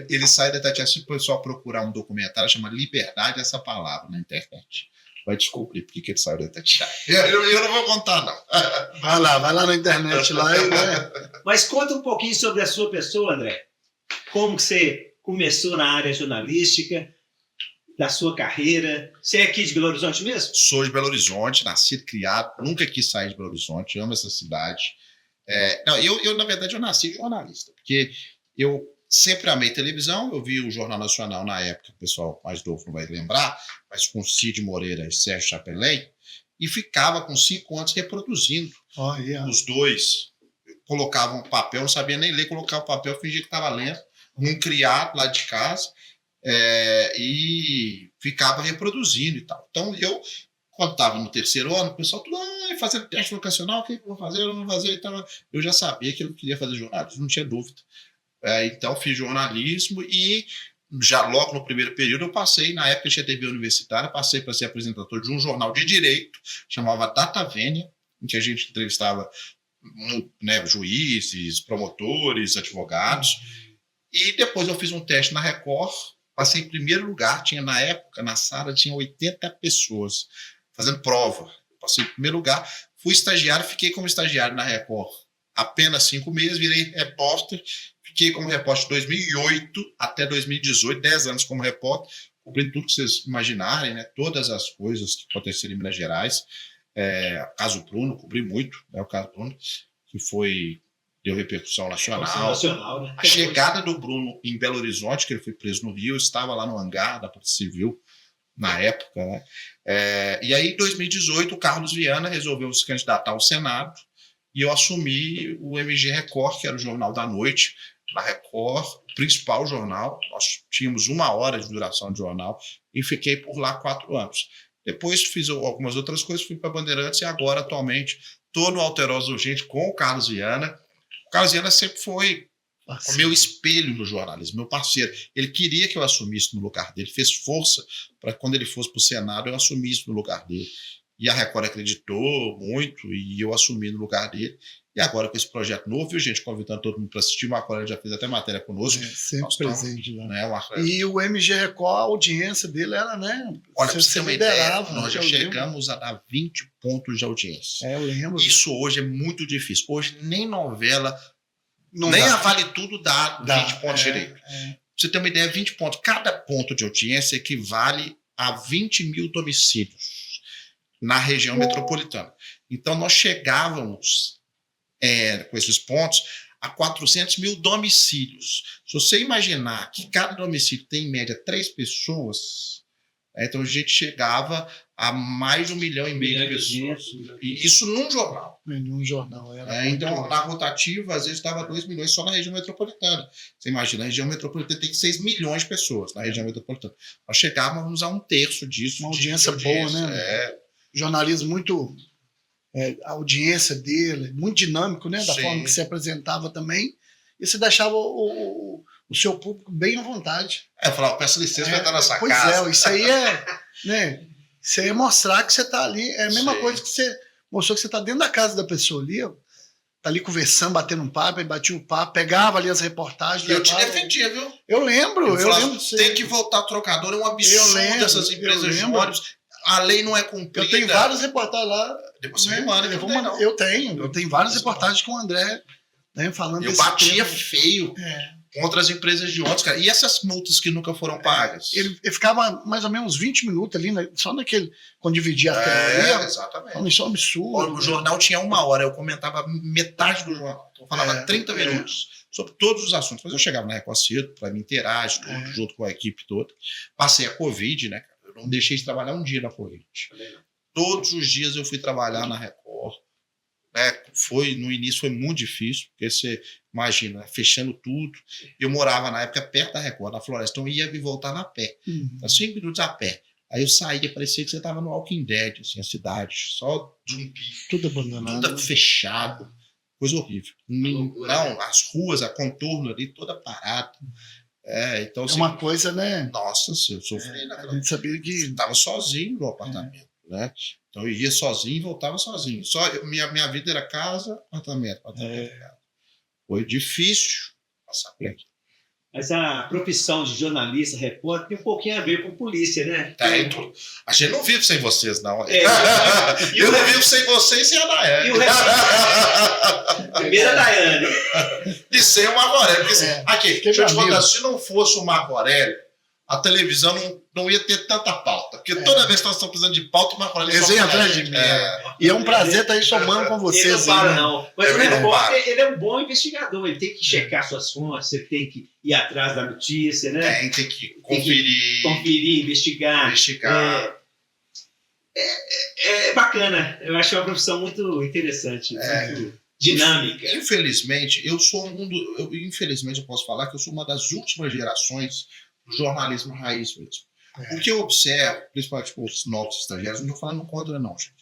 Ele sai da Itatiaia, se o pessoal procurar um documentário, chama Liberdade essa palavra na internet. Vai descobrir porque que ele saiu da Itatiaia. Eu não vou contar, não. Vai lá na internet lá. Mas conta um pouquinho sobre a sua pessoa, André. Como que você começou na área jornalística da sua carreira. Você é aqui de Belo Horizonte mesmo? Sou de Belo Horizonte, nascido, criado, nunca quis sair de Belo Horizonte, amo essa cidade. Não, eu, na verdade, eu nasci jornalista, porque eu sempre amei televisão, eu vi o Jornal Nacional na época, o pessoal mais novo não vai lembrar, mas com Cid Moreira e Sérgio Chapelin, e ficava com 5 anos reproduzindo os dois. Eu colocava um papel, não sabia nem ler, colocava o papel, fingia que estava lendo, um criado lá de casa, e ficava reproduzindo e tal. Então, eu, quando estava no 3º ano, o pessoal tudo fazendo teste vocacional, o que eu vou fazer, eu não vou fazer. Então, eu já sabia que eu queria fazer jornalismo, não tinha dúvida. Então, fiz jornalismo e já logo no primeiro período eu passei, na época tinha TV universitária, passei para ser apresentador de um jornal de direito, chamava Data Vênia, em que a gente entrevistava juízes, promotores, advogados. E depois eu fiz um teste na Record, passei em primeiro lugar, tinha na época, na sala, tinha 80 pessoas fazendo prova. Passei em primeiro lugar, fui estagiário, fiquei como estagiário na Record apenas 5 meses, virei repórter, fiquei como repórter de 2008 até 2018, 10 anos como repórter, cobrindo tudo que vocês imaginarem, né? Todas as coisas que aconteceram em Minas Gerais. O caso Bruno, cobri muito, né? O caso Bruno, que deu repercussão nacional. Né? A chegada do Bruno em Belo Horizonte, que ele foi preso no Rio, eu estava lá no hangar da Polícia Civil, na época, né? E aí, em 2018, o Carlos Viana resolveu se candidatar ao Senado e eu assumi o MG Record, que era o jornal da noite, na Record, o principal jornal. Nós tínhamos 1 hora de duração de jornal e fiquei por lá 4 anos. Depois fiz algumas outras coisas, fui para Bandeirantes e agora, atualmente, estou no Alterosa Urgente com o Carlos Viana. O Carlos Viana sempre foi o meu espelho no jornalismo, meu parceiro. Ele queria que eu assumisse no lugar dele, fez força para quando ele fosse para o Senado eu assumisse no lugar dele. E a Record acreditou muito e eu assumi no lugar dele. E agora com esse projeto novo, viu, gente? Convidando todo mundo para assistir. O Marco Aurélio já fez até matéria conosco. Sempre presente lá. Né, e o MG Record, a audiência dele era, né? Olha, para você ter uma ideia, nós já chegamos a dar 20 pontos de audiência. Eu lembro. Isso hoje é muito difícil. Hoje nem novela, nem a Vale Tudo dá 20 pontos direito. Pra você ter uma ideia, 20 pontos. Cada ponto de audiência equivale a 20 mil domicílios na região metropolitana. Então, nós chegávamos com esses pontos a 400 mil domicílios. Se você imaginar que cada domicílio tem, em média, 3 pessoas, então a gente chegava a mais de 1,5 milhão de pessoas. E isso num jornal. Num jornal. Então, na rotativa, às vezes, estava 2 milhões só na região metropolitana. Você imagina, a região metropolitana tem 6 milhões de pessoas na região metropolitana. Nós chegávamos a 1/3 disso. Uma audiência boa, né? Jornalismo muito... a audiência dele, muito dinâmico, né? Da forma que se apresentava também. E você deixava o seu público bem à vontade. Eu falava, peço licença, vai estar na sua casa. Pois isso aí né? Isso aí é mostrar que você está ali. É a mesma coisa que você mostrou que você está dentro da casa da pessoa ali, ó. Tá ali conversando, batendo um papo, aí batia o papo, pegava ali as reportagens. Eu te defendia, viu? Eu lembro. Eu lembro. Tem que voltar trocador, é um absurdo essas empresas de ônibus. A lei não é cumprida. Eu tenho várias reportagens lá. Depois você me manda. Eu tenho várias reportagens com o André, né, falando eu batia feio contra as empresas de ônibus, cara. E essas multas que nunca foram pagas? Ele ficava mais ou menos 20 minutos ali, só naquele, quando dividia a tela ali. Exatamente. Isso é um absurdo. O jornal tinha 1 hora, eu comentava metade do jornal. Eu falava 30 minutos sobre todos os assuntos. Mas eu chegava na Record cedo para me interagir, junto com a equipe toda. Passei a Covid, né, cara? Eu não deixei de trabalhar um dia na Covid. Todos os dias eu fui trabalhar na Record. Né? No início foi muito difícil, porque você imagina, né? Fechando tudo. Eu morava na época perto da Record, na Floresta, então eu ia e voltava a pé. Então, 5 minutos a pé. Aí eu saía, parecia que você estava no Walking Dead, assim, a cidade, só zumbi. Tudo abandonado. Tudo fechado. Coisa horrível. Não, as ruas, a contorno ali, toda parada. Então, assim, uma coisa, né? Nossa, eu sofri naquela. A gente sabia que estava sozinho no apartamento, né? Então eu ia sozinho e voltava sozinho. Minha vida era casa, apartamento, casa. Foi difícil passar por aqui. Mas a profissão de jornalista, repórter, tem um pouquinho a ver com polícia, né? A gente não vive sem vocês, não. Eu não vivo sem vocês e a Daiane. Primeiro a Daiane. E sem o Marco Aurélio. Aqui, deixa eu te contar, se não fosse o Marco Aurélio, a televisão não ia ter tanta pauta. Porque toda vez que nós estamos precisando de pauta, uma coisa Eles vêm atrás de mim. E é um prazer estar aí somando com vocês. Ele não para, não. Mas o repórter, ele é um bom investigador. Ele tem que checar suas fontes, ele tem que ir atrás da notícia, né? Tem que conferir, investigar. É bacana. Eu acho uma profissão muito interessante, muito dinâmica. Infelizmente, infelizmente, eu posso falar que eu sou uma das últimas gerações do jornalismo raiz mesmo. O que eu observo, principalmente com os novos estagiários, não estou falando contra, não, gente.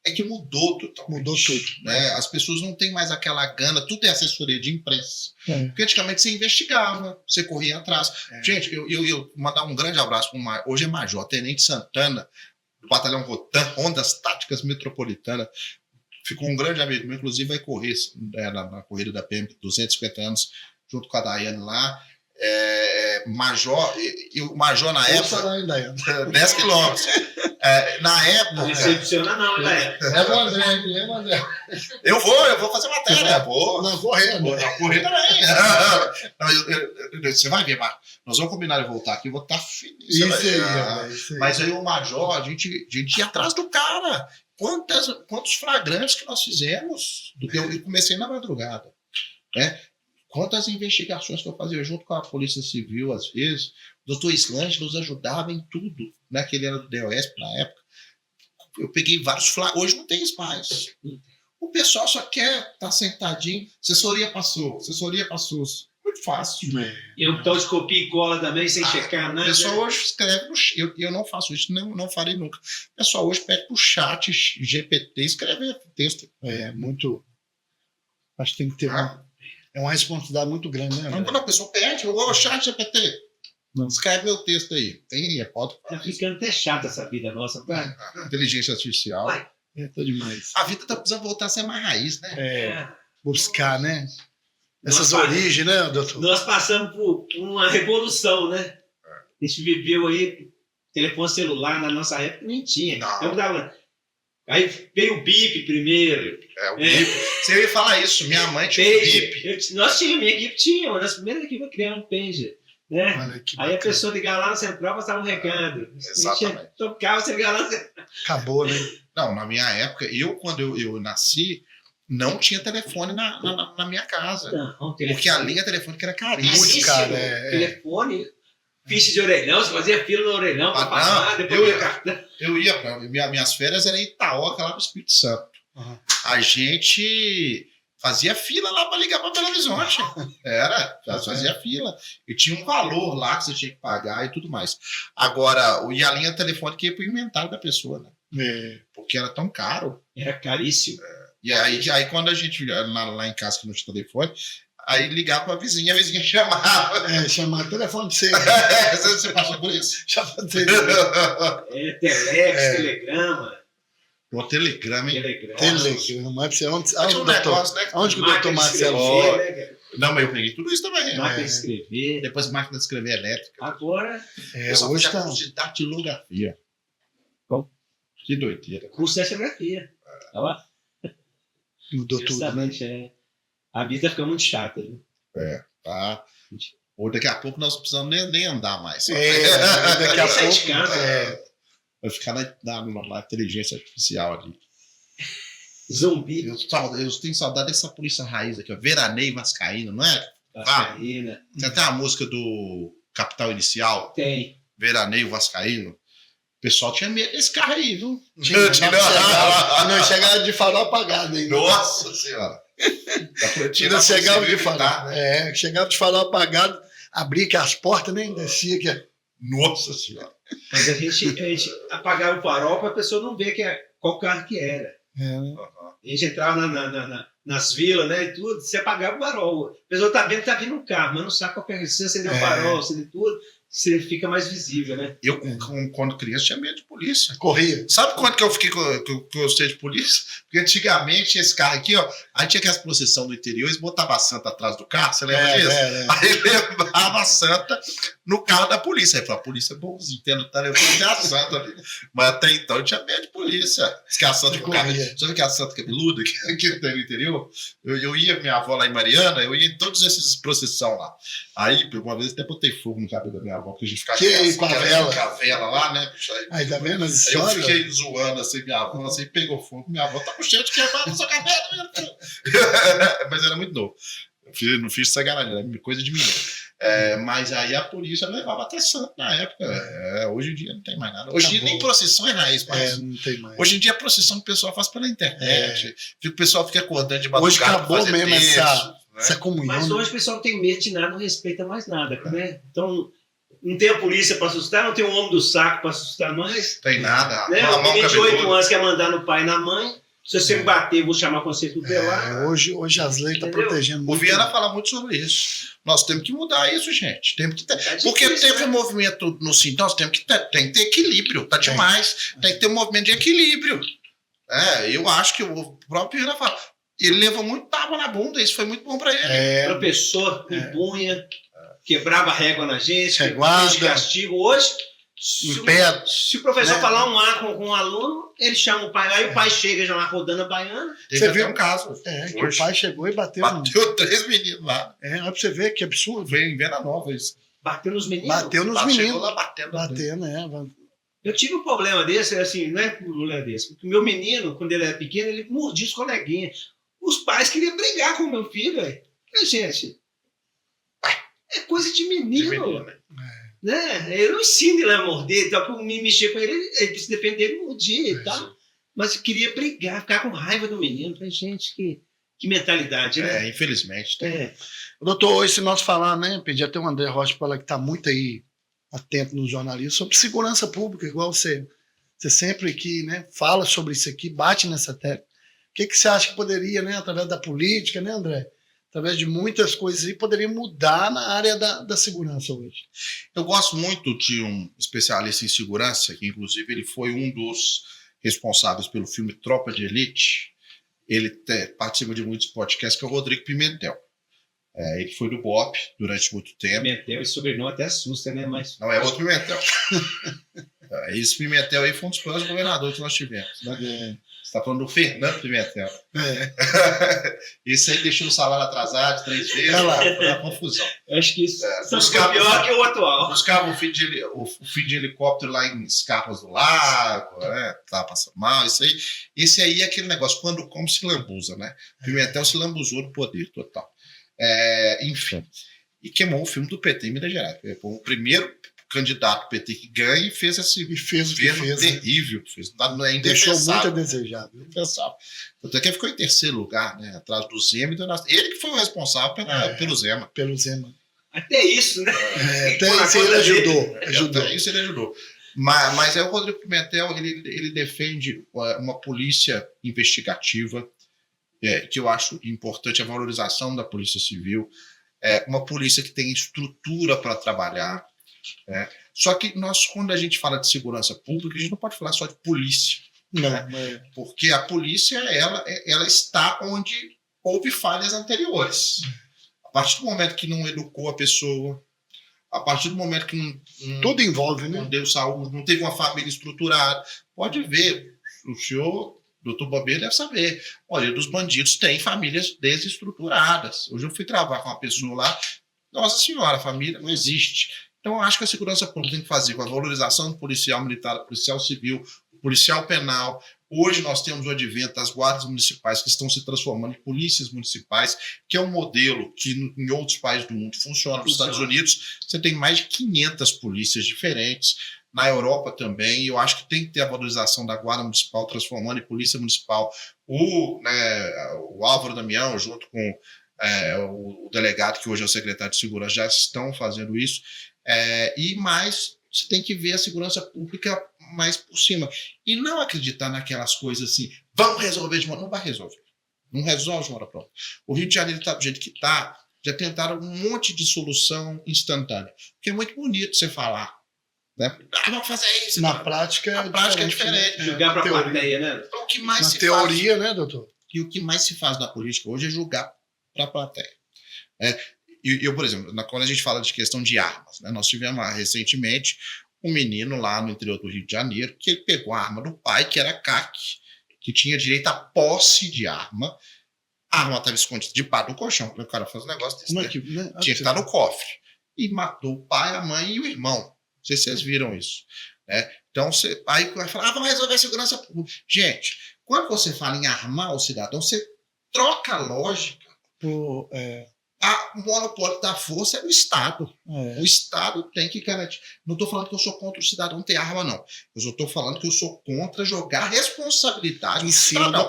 É que mudou totalmente. Mudou tudo. Né? As pessoas não têm mais aquela gana, tudo é assessoria de imprensa. Porque antigamente você investigava, você corria atrás. Gente, eu mandar um grande abraço para hoje é Major, Tenente Santana, do Batalhão Rotan, Rondas Táticas Metropolitana. Ficou um grande amigo meu, inclusive vai correr na corrida da PM 250 anos, junto com a Daiane lá. Major na época 10 quilômetros. Na época. Não decepciona, não, né? André. Eu vou fazer matéria. Não, correr também. Você vai ver, Marcos. Nós vamos combinar de voltar aqui, eu vou estar feliz. Isso aí. Mas aí o Major, a gente ia atrás do cara. Quantos flagrantes que nós fizemos? Eu comecei na madrugada. Né? Quantas investigações que eu fazia junto com a Polícia Civil, às vezes. O doutor Islande nos ajudava em tudo, né? Que ele era do DOSP na época. Eu peguei vários flagrantes. Hoje não tem isso mais. O pessoal só quer estar sentadinho. Assessoria passou. Muito fácil. E um tal de copia e cola também, sem checar nada. O pessoal hoje escreve eu não faço isso, não farei nunca. O pessoal hoje pede pro chat GPT escrever texto. Muito. Acho que tem que ter uma responsabilidade muito grande, né? Quando a pessoa pede, o chat GPT, escreve meu texto aí. Tá ficando até chata essa vida nossa, cara. Inteligência artificial. Tô demais. A vida tá precisando voltar a ser mais raiz, né? Buscar, né? Essas origens, né, doutor? Nós passamos por uma revolução, né? A gente viveu aí, telefone celular na nossa época nem tinha. Aí veio o bip primeiro. O bip. Você ia falar isso, minha mãe tinha um bip. Nós tínhamos, minha equipe tinha, uma das primeiras equipes a criar um pager. Né? Aí a pessoa ligava lá na central, passava um recado. Exatamente. Tocava, você ligava lá na central. Acabou, né? Não, na minha época, quando eu nasci, não tinha telefone na minha casa. Não, porque a linha telefônica era caríssima. Muito caro, Telefone, ficha de orelhão, você fazia fila no orelhão para passar, depois minhas férias eram em Itaoca, lá no Espírito Santo. A gente fazia fila lá para ligar para Belo Horizonte. Fazia fila. E tinha um valor lá que você tinha que pagar e tudo mais. Agora, e a linha telefônica ia para o inventário da pessoa, né? Porque era tão caro. Era caríssimo. E aí quando a gente, lá em casa que não tinha telefone, aí ligava para a vizinha chamava. Chamava telefone de você. Você passou por isso? Já passei. Telex, telegrama. O telegrama, hein? Telegrama. Onde que o doutor Marcelo foi? Não, mas eu peguei tudo isso também. Máquina de escrever. Depois máquina de escrever elétrica. Agora. Hoje está curso de datilografia. Qual? Que doideira. Curso de datilografia. Mudou tudo, né? A vida fica muito chata. Viu? Tá. Ou daqui a pouco nós não precisamos nem andar mais. Daqui a pouco. Vai ficar na inteligência artificial ali. Zumbi. Eu tenho saudade dessa polícia raiz aqui, ó. Veraneio Vascaíno, não é? Vascaína. Tem até a música do Capital Inicial. Tem. Veraneio Vascaíno. O pessoal tinha medo desse carro aí, viu? Não chegava de farol apagado ainda. Nossa Senhora. Não chegava de farol. Chegava de farol apagado, abria que as portas, nem descia. Nossa Senhora. Mas a gente apagava o farol para a pessoa não ver qual carro que era. A gente entrava nas vilas, né, e tudo, você apagava o farol. A pessoa tá vindo um carro, mas não sabe qual que é. Se acender o farol, acender tudo, você fica mais visível, né? Eu, quando criança, tinha medo de polícia. Corria. Sabe quando que eu fiquei que eu gostei de polícia? Porque antigamente, esse carro aqui, ó, aí tinha aquelas procissões do interior, eles botavam a santa atrás do carro, você lembra disso? Aí levava a santa no carro da polícia. Aí falava, a polícia é bonzinha, tá levando a santa ali. Mas até então eu tinha medo de polícia. Diz que a santa com carro. Sabe que a santa cabeluda que tem no interior? Eu ia, minha avó lá em Mariana, eu ia em todas essas procissões lá. Aí, uma vez, até botei fogo no cabelo da minha avó. avó, porque a gente ficava com a vela lá, né? Aí tá vendo as Aí eu histórias? fiquei zoando assim, minha avó, assim, pegou fogo. Minha avó tá com cheiro de queimado no seu cabelo. Mas era muito novo. Não fiz sacanagem, era coisa de menino. Mas aí a polícia levava até santo na época. Hoje em dia não tem mais nada. Hoje em dia nem procissão é raiz, mas não tem mais. hoje em dia a procissão que o pessoal faz pela internet. O pessoal fica acordando de madrugada. Hoje acabou mesmo texto, essa comunhão. Mas hoje o pessoal não tem medo de nada, não respeita mais nada, né? Então, não tem a polícia para assustar, não tem o homem do saco para assustar mais. Tem nada. Né? O menino de 8 anos quer mandar no pai e na mãe. Se você me bater, eu vou chamar você tutelar. Hoje as leis estão protegendo muito. O Viana fala muito sobre isso. Nós temos que mudar isso, gente. Temos que ter. Porque difícil, teve um movimento no Sim, nós temos que ter, tem que ter equilíbrio. Tá demais. Tem que ter um movimento de equilíbrio. Eu acho que o próprio Viana fala. Ele levou muito tapa na bunda, isso foi muito bom para ele. Professor com punha, quebrava a régua na gente, Reguada, de castigo. Hoje, se o professor falar um A com um aluno, ele chama o pai, aí o pai chega já lá rodando a baiana. Teve até um caso. Que o pai chegou e bateu. Bateu 3 meninos lá. Olha pra você ver que absurdo. Veio em Venda Nova isso. Bateu nos meninos? Bateu nos Chegou meninos. lá batendo. Eu tive um problema desse, assim, não é um problema desse. Porque o meu menino, quando ele era pequeno, ele mordia os coleguinhas. Os pais queriam brigar com o meu filho, velho. Gente, é coisa de menino. Né? Eu não ensino ele a morder, então, para me mexer com ele, ele precisa defender ele mordia e tal. Mas eu queria brigar, ficar com raiva do menino. Falei, gente, que mentalidade, né? Infelizmente. Doutor, hoje se nós falar, né, pedir até o André Rocha para que está muito aí atento nos jornalistas, sobre segurança pública, igual você sempre aqui, né, fala sobre isso aqui, bate nessa tecla. O que você acha que poderia, né, através da política, né, André? Através de muitas coisas aí, poderia mudar na área da segurança hoje. Eu gosto muito de um especialista em segurança, que inclusive ele foi um dos responsáveis pelo filme Tropa de Elite. Ele participa de muitos podcasts, que é o Rodrigo Pimentel. Ele foi do BOPE durante muito tempo. Pimentel, esse sobrenome até assusta, né? Mas... Não, é outro Pimentel. Esse Pimentel aí foi um dos piores governadores que nós tivemos. Né? Você está falando do Fernando Pimentel. Esse aí deixou o salário atrasado 3 vezes. Foi uma confusão. Eu acho que isso foi pior que o atual. Buscava o fim de helicóptero lá em Escapas do Lago, né? Tava passando mal, isso aí. Esse aí é aquele negócio, quando come se lambuza, né? Pimentel se lambuzou no poder total. Enfim. E queimou o filme do PT em Minas Gerais. Foi o primeiro candidato PT que ganha e fez esse governo terrível. Deixou muito a desejar. Tanto é que ele ficou em terceiro lugar, né, atrás do Zema. Ele que foi o responsável pelo Zema. Até isso, né? Até isso ele ajudou. Até isso ele ajudou. Mas o Rodrigo Pimentel, ele defende uma polícia investigativa, que eu acho importante, a valorização da polícia civil, uma polícia que tem estrutura para trabalhar. Só que quando a gente fala de segurança pública, a gente não pode falar só de polícia. Porque a polícia ela está onde houve falhas anteriores. A partir do momento que não educou a pessoa, a partir do momento que não tudo envolve, né? Não deu saúde, não teve uma família estruturada. Pode ver, o senhor, doutor Bobeira, deve saber. A maioria dos bandidos tem famílias desestruturadas. Hoje eu fui trabalhar com uma pessoa lá, nossa senhora, a família não existe. Então, eu acho que a segurança pública tem que fazer com a valorização do policial militar, do policial civil, do policial penal. Hoje nós temos o advento das guardas municipais que estão se transformando em polícias municipais, que é um modelo que em outros países do mundo funciona. Nos Estados Unidos, você tem mais de 500 polícias diferentes. Na Europa também, e eu acho que tem que ter a valorização da guarda municipal, transformando em polícia municipal. O Álvaro Damião, junto com o delegado, que hoje é o secretário de segurança, já estão fazendo isso. E mais, você tem que ver a segurança pública mais por cima. E não acreditar naquelas coisas assim, vamos resolver de uma... Não vai resolver. Não resolve de uma hora pronta. O Rio de Janeiro está do jeito que está, já tentaram um monte de solução instantânea. Porque é muito bonito você falar, né? Vamos fazer isso. Na prática é diferente. Julgar para a plateia, né? Então, o que mais na se teoria, faz, né, doutor? E o que mais se faz na política hoje é julgar para a plateia. Eu, por exemplo, quando a gente fala de questão de armas, né, nós tivemos recentemente um menino lá no interior do Rio de Janeiro que ele pegou a arma do pai, que era CAC, que tinha direito à posse de arma. A arma estava escondida debaixo do colchão. O cara faz um negócio desse. Tinha que estar no cofre. e matou o pai, a mãe e o irmão. Não sei se vocês viram isso. Né? Então, aí vai falar, vamos resolver a segurança pública. Gente, quando você fala em armar o cidadão, você troca a lógica. O monopólio da força é do Estado. O Estado tem que garantir. Não estou falando que eu sou contra o cidadão ter arma, não. Eu só estou falando que eu sou contra jogar responsabilidade em cima da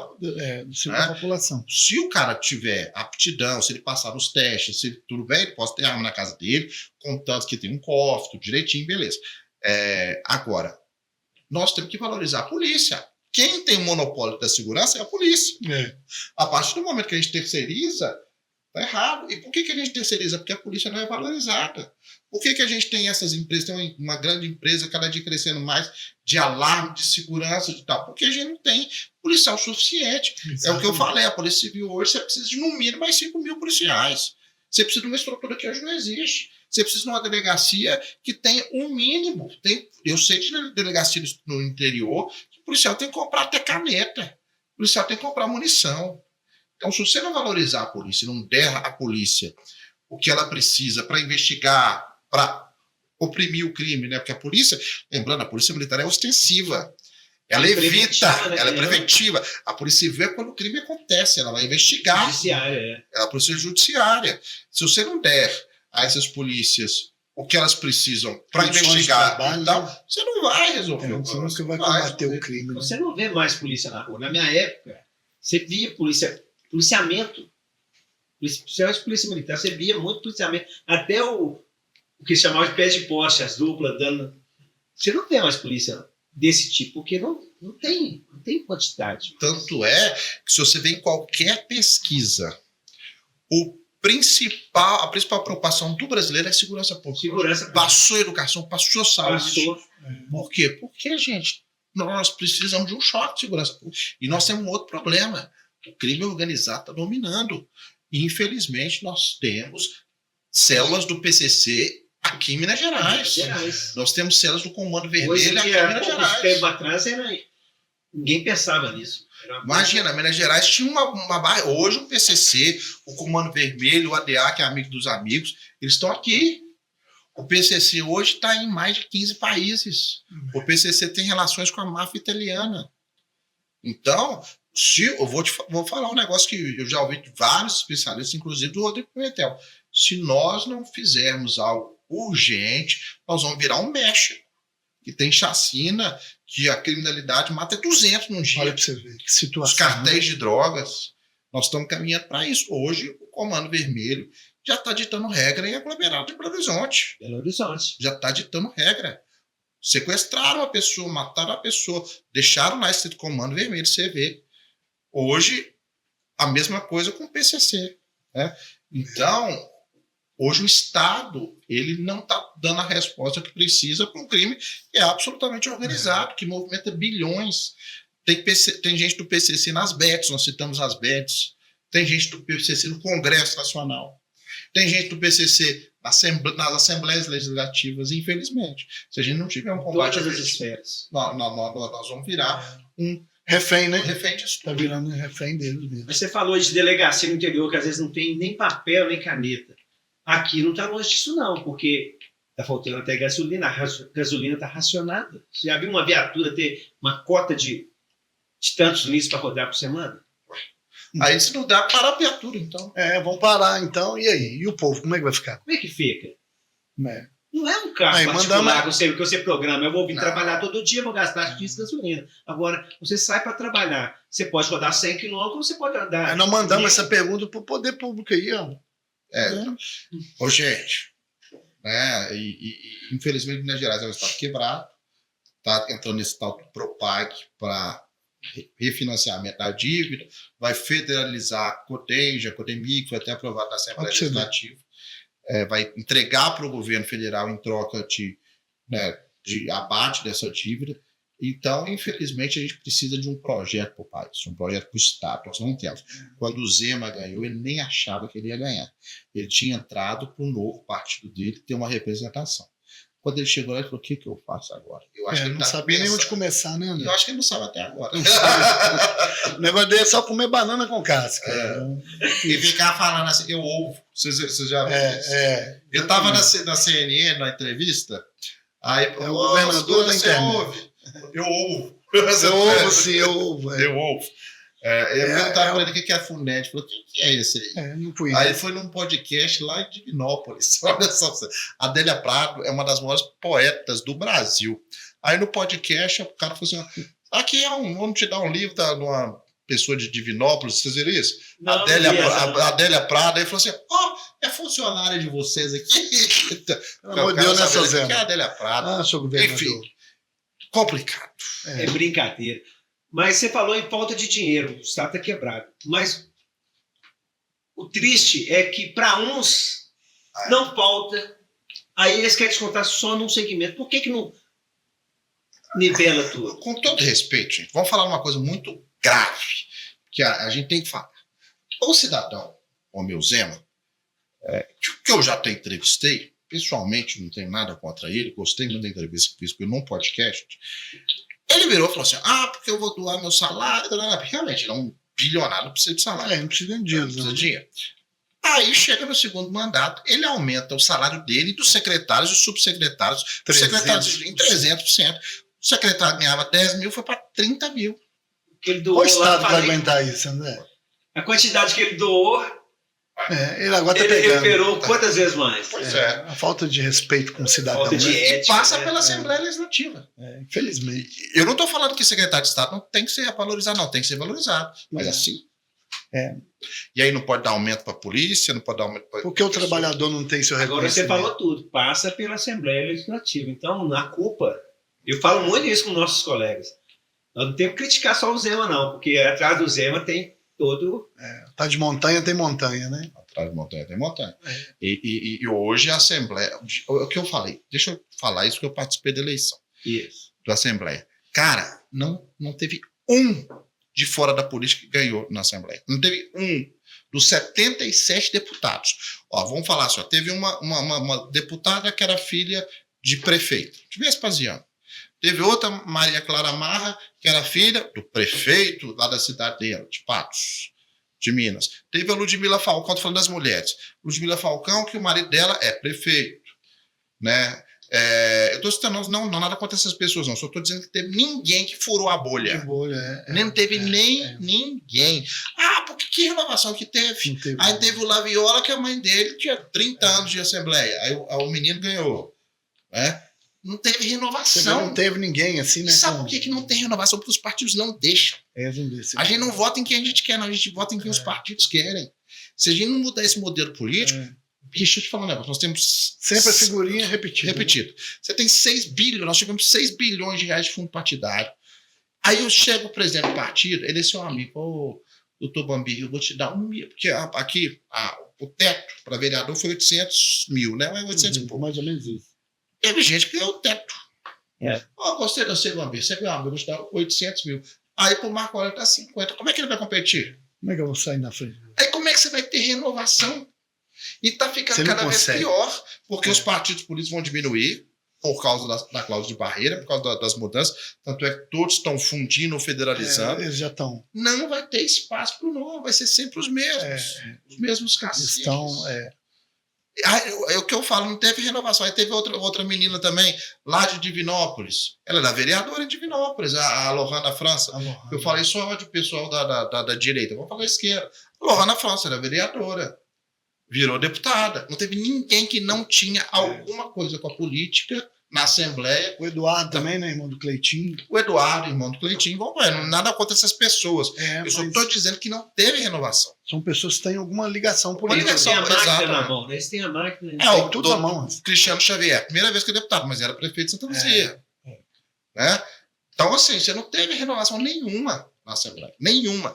população. Se o cara tiver aptidão, se ele passar nos testes, se tudo bem, ele pode ter arma na casa dele, contanto que tem um cofre, tudo direitinho, beleza. Agora, nós temos que valorizar a polícia. Quem tem o monopólio da segurança é a polícia. A partir do momento que a gente terceiriza, tá errado. E por que a gente terceiriza? Porque a polícia não é valorizada. Por que a gente tem essas empresas? Tem uma grande empresa cada dia crescendo mais de alarme, de segurança e tal. Porque a gente não tem policial suficiente. Exatamente. É o que eu falei. A Polícia Civil hoje você precisa de no mínimo mais 5 mil policiais. Você precisa de uma estrutura que hoje não existe. Você precisa de uma delegacia que tenha um mínimo. Eu sei de delegacia no interior que o policial tem que comprar até caneta. O policial tem que comprar munição. Então, se você não valorizar a polícia, não der à polícia o que ela precisa para investigar, para oprimir o crime, né? Porque a polícia, lembrando, a polícia militar é ostensiva. Ela evita, ela é preventiva. A polícia civil é quando o crime acontece, ela vai investigar. Judiciária, é. A polícia judiciária. Se você não der a essas polícias o que elas precisam para investigar, então, você não vai resolver o problema. Você vai combater o crime. Você não vê mais polícia na rua. Na minha época, você via policiamento. Polícia militar, você via muito policiamento. Até o que chamava de pé de poste, as duplas dando. Você não vê mais polícia desse tipo, porque não tem quantidade. Tanto é que se você vê em qualquer pesquisa, a principal preocupação do brasileiro é segurança pública. Passou educação, passou saúde. Por quê? Porque, gente, nós precisamos de um choque de segurança pública. E nós temos um outro problema. O crime organizado está dominando. Infelizmente, nós temos células do PCC aqui em Minas Gerais. Nós temos células do Comando Vermelho aqui em Minas Gerais. Tempo atrás, ninguém pensava nisso. Imagina, Minas Gerais tinha uma barra. Hoje o PCC, o Comando Vermelho, o ADA, que é amigo dos amigos, eles estão aqui. O PCC hoje está em mais de 15 países. O PCC tem relações com a máfia italiana. Então, eu vou falar um negócio que eu já ouvi de vários especialistas, inclusive do Rodrigo Pimentel. Se nós não fizermos algo urgente, nós vamos virar um México, que tem chacina, que a criminalidade mata 200 num dia. Olha para você ver que situação. Os cartéis de drogas, nós estamos caminhando para isso. Hoje, o Comando Vermelho já está ditando regra em aglomerado de Belo Horizonte. Já está ditando regra. Sequestraram a pessoa, mataram a pessoa, deixaram lá esse Comando Vermelho, você vê. Hoje, a mesma coisa com o PCC. Né? Então, hoje o Estado ele não está dando a resposta que precisa para um crime que é absolutamente organizado, que movimenta bilhões. Tem gente do PCC nas BETs, nós citamos as BETs. Tem gente do PCC no Congresso Nacional. Tem gente do PCC nas Assembleias Legislativas, infelizmente. Se a gente não tiver um combate... Todas as esferas. Nós vamos virar um... refém, né? Refém disso. Está virando refém deles mesmo. Mas você falou de delegacia no interior, que às vezes não tem nem papel, nem caneta. Aqui não está longe disso, não, porque está faltando até gasolina. A gasolina está racionada. Você já viu uma viatura ter uma cota de tantos litros para rodar por semana? Aí se não dá, para a viatura, então. Vão parar, então. E aí? E o povo, como é que vai ficar? Como é que fica? Não é um carro particular que você programa. Eu vou vir trabalhar todo dia, vou gastar X gasolina. Agora, você sai para trabalhar. Você pode rodar 100 km, você pode andar... Nós mandamos essa pergunta para o poder público aí, ó. Ô, gente, né? E infelizmente Minas Gerais é um estado quebrado, está entrando nesse tal do Propag para refinanciamento da dívida, vai federalizar a Codenja, a Codemig, que foi até aprovado na Assembleia Legislativa, vai entregar para o governo federal em troca de abate dessa dívida. Então, infelizmente, a gente precisa de um projeto para o país, um projeto para o Estado. Nós não temos. Quando o Zema ganhou, ele nem achava que ele ia ganhar. Ele tinha entrado para o novo partido dele ter uma representação. Quando ele chegou lá, ele falou, o que eu faço agora? Eu acho que ele não tá sabia nem pensando. onde começar, né, André? Eu acho que ele não sabe até agora. O negócio dele é só comer banana com casca. E ficar falando assim, eu ouvo. Vocês já viram isso? Eu tava na CNN, na entrevista, aí o governador da você internet. ouve? Eu ouvo. Eu ouvo, sim, eu ouvo. Eu ouvo. Eu perguntava pra ele o que é FUNED. Ele falou, o que é esse aí? Não fui. Aí foi num podcast lá em Divinópolis. Olha só, a Adélia Prado é uma das maiores poetas do Brasil. Aí no podcast, o cara falou assim, aqui vamos te dar um livro de uma pessoa de Divinópolis, vocês viram isso? Não, a Adélia Prado, aí falou assim, é funcionária de vocês aqui. Pelo amor de Deus, nessa Zé. Que é a Adélia Prado. Seu governador. Enfim, complicado. É brincadeira. Mas você falou em falta de dinheiro, o Estado está quebrado. Mas o triste é que para uns não falta, aí eles querem descontar só num segmento. Por que não nivela tudo? Com todo respeito, gente, vamos falar uma coisa muito grave, que a gente tem que falar. O cidadão, o meu Zema, que eu já até entrevistei, pessoalmente não tenho nada contra ele, gostei muito da entrevista que fiz com ele num podcast. Ele virou e falou assim, porque eu vou doar meu salário. Realmente, ele é um bilionário, não precisa de salário. Não precisa de dinheiro. Não precisa de dinheiro. Aí chega no segundo mandato, ele aumenta o salário dele e dos secretários e subsecretários, dos secretários em 300%. O secretário ganhava 10 mil, foi para 30 mil. O Estado vai aguentar isso, André? A quantidade que ele doou, ele agora está pegando. Ele recuperou quantas vezes mais? Pois é. A falta de respeito com o cidadão. Falta de ética, e passa pela Assembleia Legislativa. Infelizmente. Eu não estou falando que secretário de Estado não tem que ser valorizado, não, tem que ser valorizado. Mas assim. E aí não pode dar aumento para a polícia, não pode dar aumento para... Porque o trabalhador não tem seu reconhecimento. Agora você falou tudo, passa pela Assembleia Legislativa. Então, a culpa, eu falo muito isso com nossos colegas. Nós não temos que criticar só o Zema, não, porque atrás do Zema tem todo... Tá de montanha, tem montanha, né? Atrás de montanha, tem montanha. E hoje a Assembleia... O que eu falei? Deixa eu falar isso, que eu participei da eleição. Isso. Da Assembleia. Cara, não teve um de fora da política que ganhou na Assembleia. Não teve um dos 77 deputados. Vamos falar assim, teve uma deputada que era filha de prefeito, de Vespasiano. Teve outra, Maria Clara Marra, que era filha do prefeito lá da cidade dela, de Patos, de Minas. Teve a Ludmila Falcão, estou falando das mulheres. Ludmila Falcão, que o marido dela é prefeito. Né? Eu estou citando, não nada contra essas pessoas, não. Só estou dizendo que teve ninguém que furou a bolha. Não teve ninguém. Porque que renovação que teve? Aí teve o Laviola, que a mãe dele tinha 30 anos de Assembleia. Aí o menino ganhou. Né? Não teve renovação. Não teve ninguém assim, né? E sabe por que não tem renovação? Porque os partidos não deixam. A gente não vota em quem a gente quer, não. A gente vota em quem os partidos querem. Se a gente não mudar esse modelo político, deixa eu te falar um negócio. Nós temos... Sempre a figurinha repetida. Repetido. Você tem 6 bilhões, nós tivemos 6 bilhões de reais de fundo partidário. Aí eu chego o presidente do partido, ele é seu amigo, doutor Bambi, eu vou te dar porque aqui o teto para vereador foi 800 mil, né? 800 e pouco. Mais ou menos isso. Teve gente que ganhou o teto. Gostei de você, Bambi. Você ganhou, eu vou te dar 800 mil. Aí pro Marco Aurélio tá 50. Como é que ele vai competir? Como é que eu vou sair na frente? Aí como é que você vai ter renovação? E tá ficando cada vez pior, porque os partidos políticos vão diminuir por causa da cláusula de barreira, por causa das mudanças. Tanto é que todos estão fundindo, federalizando. Eles já estão. Não vai ter espaço para o novo, vai ser sempre os mesmos. Os mesmos caciques. O que eu falo, não teve renovação. Aí teve outra menina também, lá de Divinópolis. Ela era vereadora em Divinópolis, a Lohana França. Eu falei só de pessoal da direita, vamos falar da esquerda. A Lohana França era vereadora, virou deputada. Não teve ninguém que não tinha alguma coisa com a política na Assembleia. O Eduardo também, né, irmão do Cleitinho? O Eduardo, irmão do Cleitinho. Vamos ver, nada contra essas pessoas. Eu só estou dizendo que não teve renovação. São pessoas que têm alguma ligação política. Eles têm a máquina na mão, né? Eles têm a máquina. Tem tudo na mão. Cristiano Xavier, primeira vez que é deputado, mas era prefeito de Santa Luzia. Né? Então, assim, você não teve renovação nenhuma na Assembleia. Nenhuma.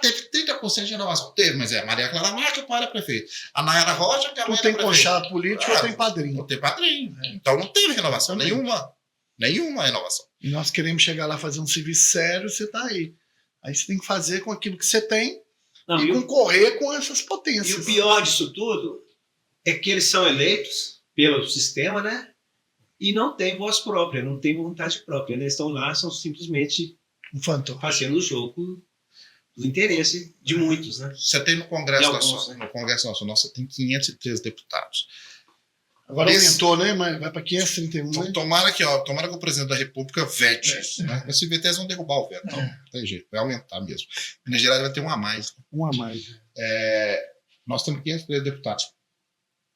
Teve 30% de renovação. Teve, mas Maria Clara Marques, que o pai era prefeito. A Nayara Rocha, que a mãe era tem prefeito. conchado político ou tem padrinho? Não tem padrinho. Então não teve renovação nenhuma. Nenhuma renovação. E nós queremos chegar lá fazer um serviço sério, você está aí. Aí você tem que fazer com aquilo que você tem e concorrer com essas potências. E o pior disso tudo é que eles são eleitos pelo sistema, né? e não têm voz própria, não têm vontade própria. Eles estão lá, são simplesmente Um fantoche. fazendo o jogo do interesse de muitos, né? Você tem no Congresso De alguns, Nacional, no Congresso Nacional, você tem 513 deputados. Agora aumentou, né? Mas vai para 531, Então, né? tomara que o presidente da República vete isso, né? Mas se VT, eles vão derrubar o veto. Não, não tem jeito, vai aumentar mesmo. Minas Gerais vai ter um a mais. Um a mais. Nós temos 513 deputados.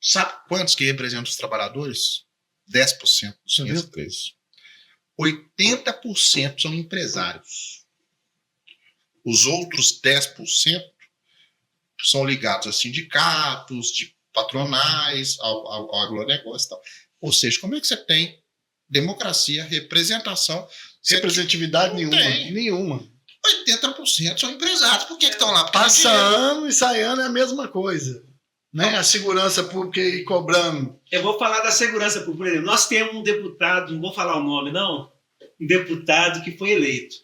Sabe quantos que representam os trabalhadores? 10% dos 513. 80% são empresários. Os outros 10% são ligados a sindicatos, de patronais, ao agronegócio e tal. Ou seja, como é que você tem democracia, representação? Representatividade Não nenhuma. tem. Nenhuma. 80% são empresários. Por que estão lá? Porque Passa tem dinheiro. ano e sai ano é a mesma coisa. Né? A segurança pública ir cobrando. Eu vou falar da segurança pública. Por exemplo, nós temos um deputado, não vou falar o nome, não, um deputado que foi eleito,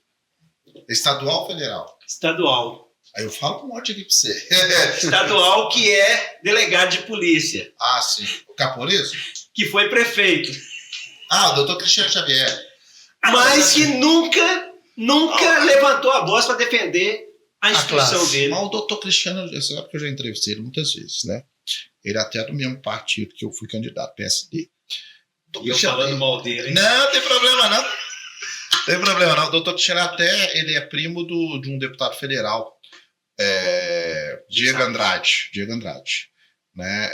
Estadual ou federal? estadual. Aí eu falo um monte aqui pra você. Estadual que é delegado de polícia, Ah, sim. O Caporizo? que foi prefeito, Ah, o doutor Cristiano Xavier. mas que nunca levantou a voz para defender a instituição classe. dele. Mas o doutor Cristiano, você sabe que eu já entrevistei ele muitas vezes, né? Ele até é do mesmo partido que eu fui candidato, PSD. E eu falando mal dele, hein? Não, tem problema não. Tem problema não. O doutor Cristiano até, ele é primo de um deputado federal, Diego Andrade. Né?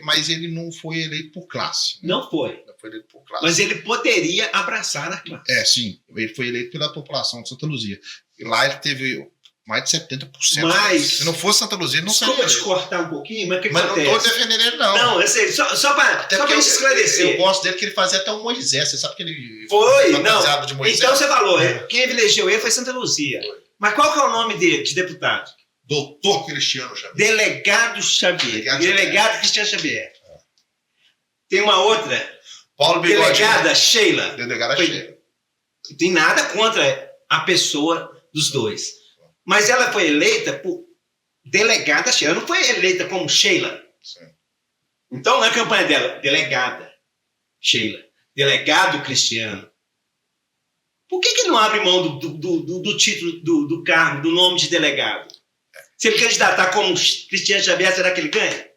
Mas ele não foi eleito por classe. Né? Não foi. Não foi eleito por classe. Mas ele poderia abraçar a classe. Sim. Ele foi eleito pela população de Santa Luzia. E lá ele teve mais de 70%. Mas, se não fosse Santa Luzia, ele não desculpa seria te eleito. cortar um pouquinho, mas o que Mas não acontece? estou defendendo ele, não. Não, eu sei, só para esclarecer. Eu gosto dele que ele fazia até o Moisés. Você sabe que ele Foi, fantasiado não. de Moisés? Então você falou, quem elegeu ele foi Santa Luzia. Mas qual que é o nome dele, de deputado? Doutor Cristiano Xavier. Delegado Xavier. Delegado Cristiano Xavier. Tem uma outra, Paulo Bigode. delegada Sheila. Delegada Foi- Sheila. Não tem nada contra a pessoa dos dois. Mas ela foi eleita por delegada Sheila. Ela não foi eleita como Sheila. Sim. Então, na campanha dela, delegada Sheila, delegado Cristiano. Por que não abre mão do título, do cargo, do nome de delegado? Se ele candidatar como Cristiano Xavier, será que ele ganha?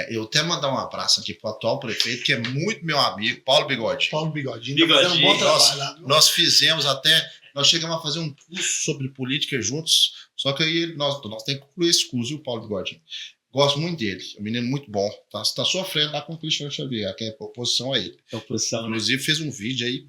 Eu até mandar um abraço aqui para o atual prefeito, que é muito meu amigo, Paulo Bigode. Paulo Bigodinho. Bigodinho. Tá fazendo um bom trabalho lá. Nós fizemos até, nós chegamos a fazer um curso sobre política juntos, só que aí nós temos que concluir esse curso, viu, Paulo Bigodinho? Gosto muito dele, é um menino muito bom. Tá sofrendo lá com o Cristiano Xavier, que é oposição a ele. Oposição, Inclusive fez um vídeo aí.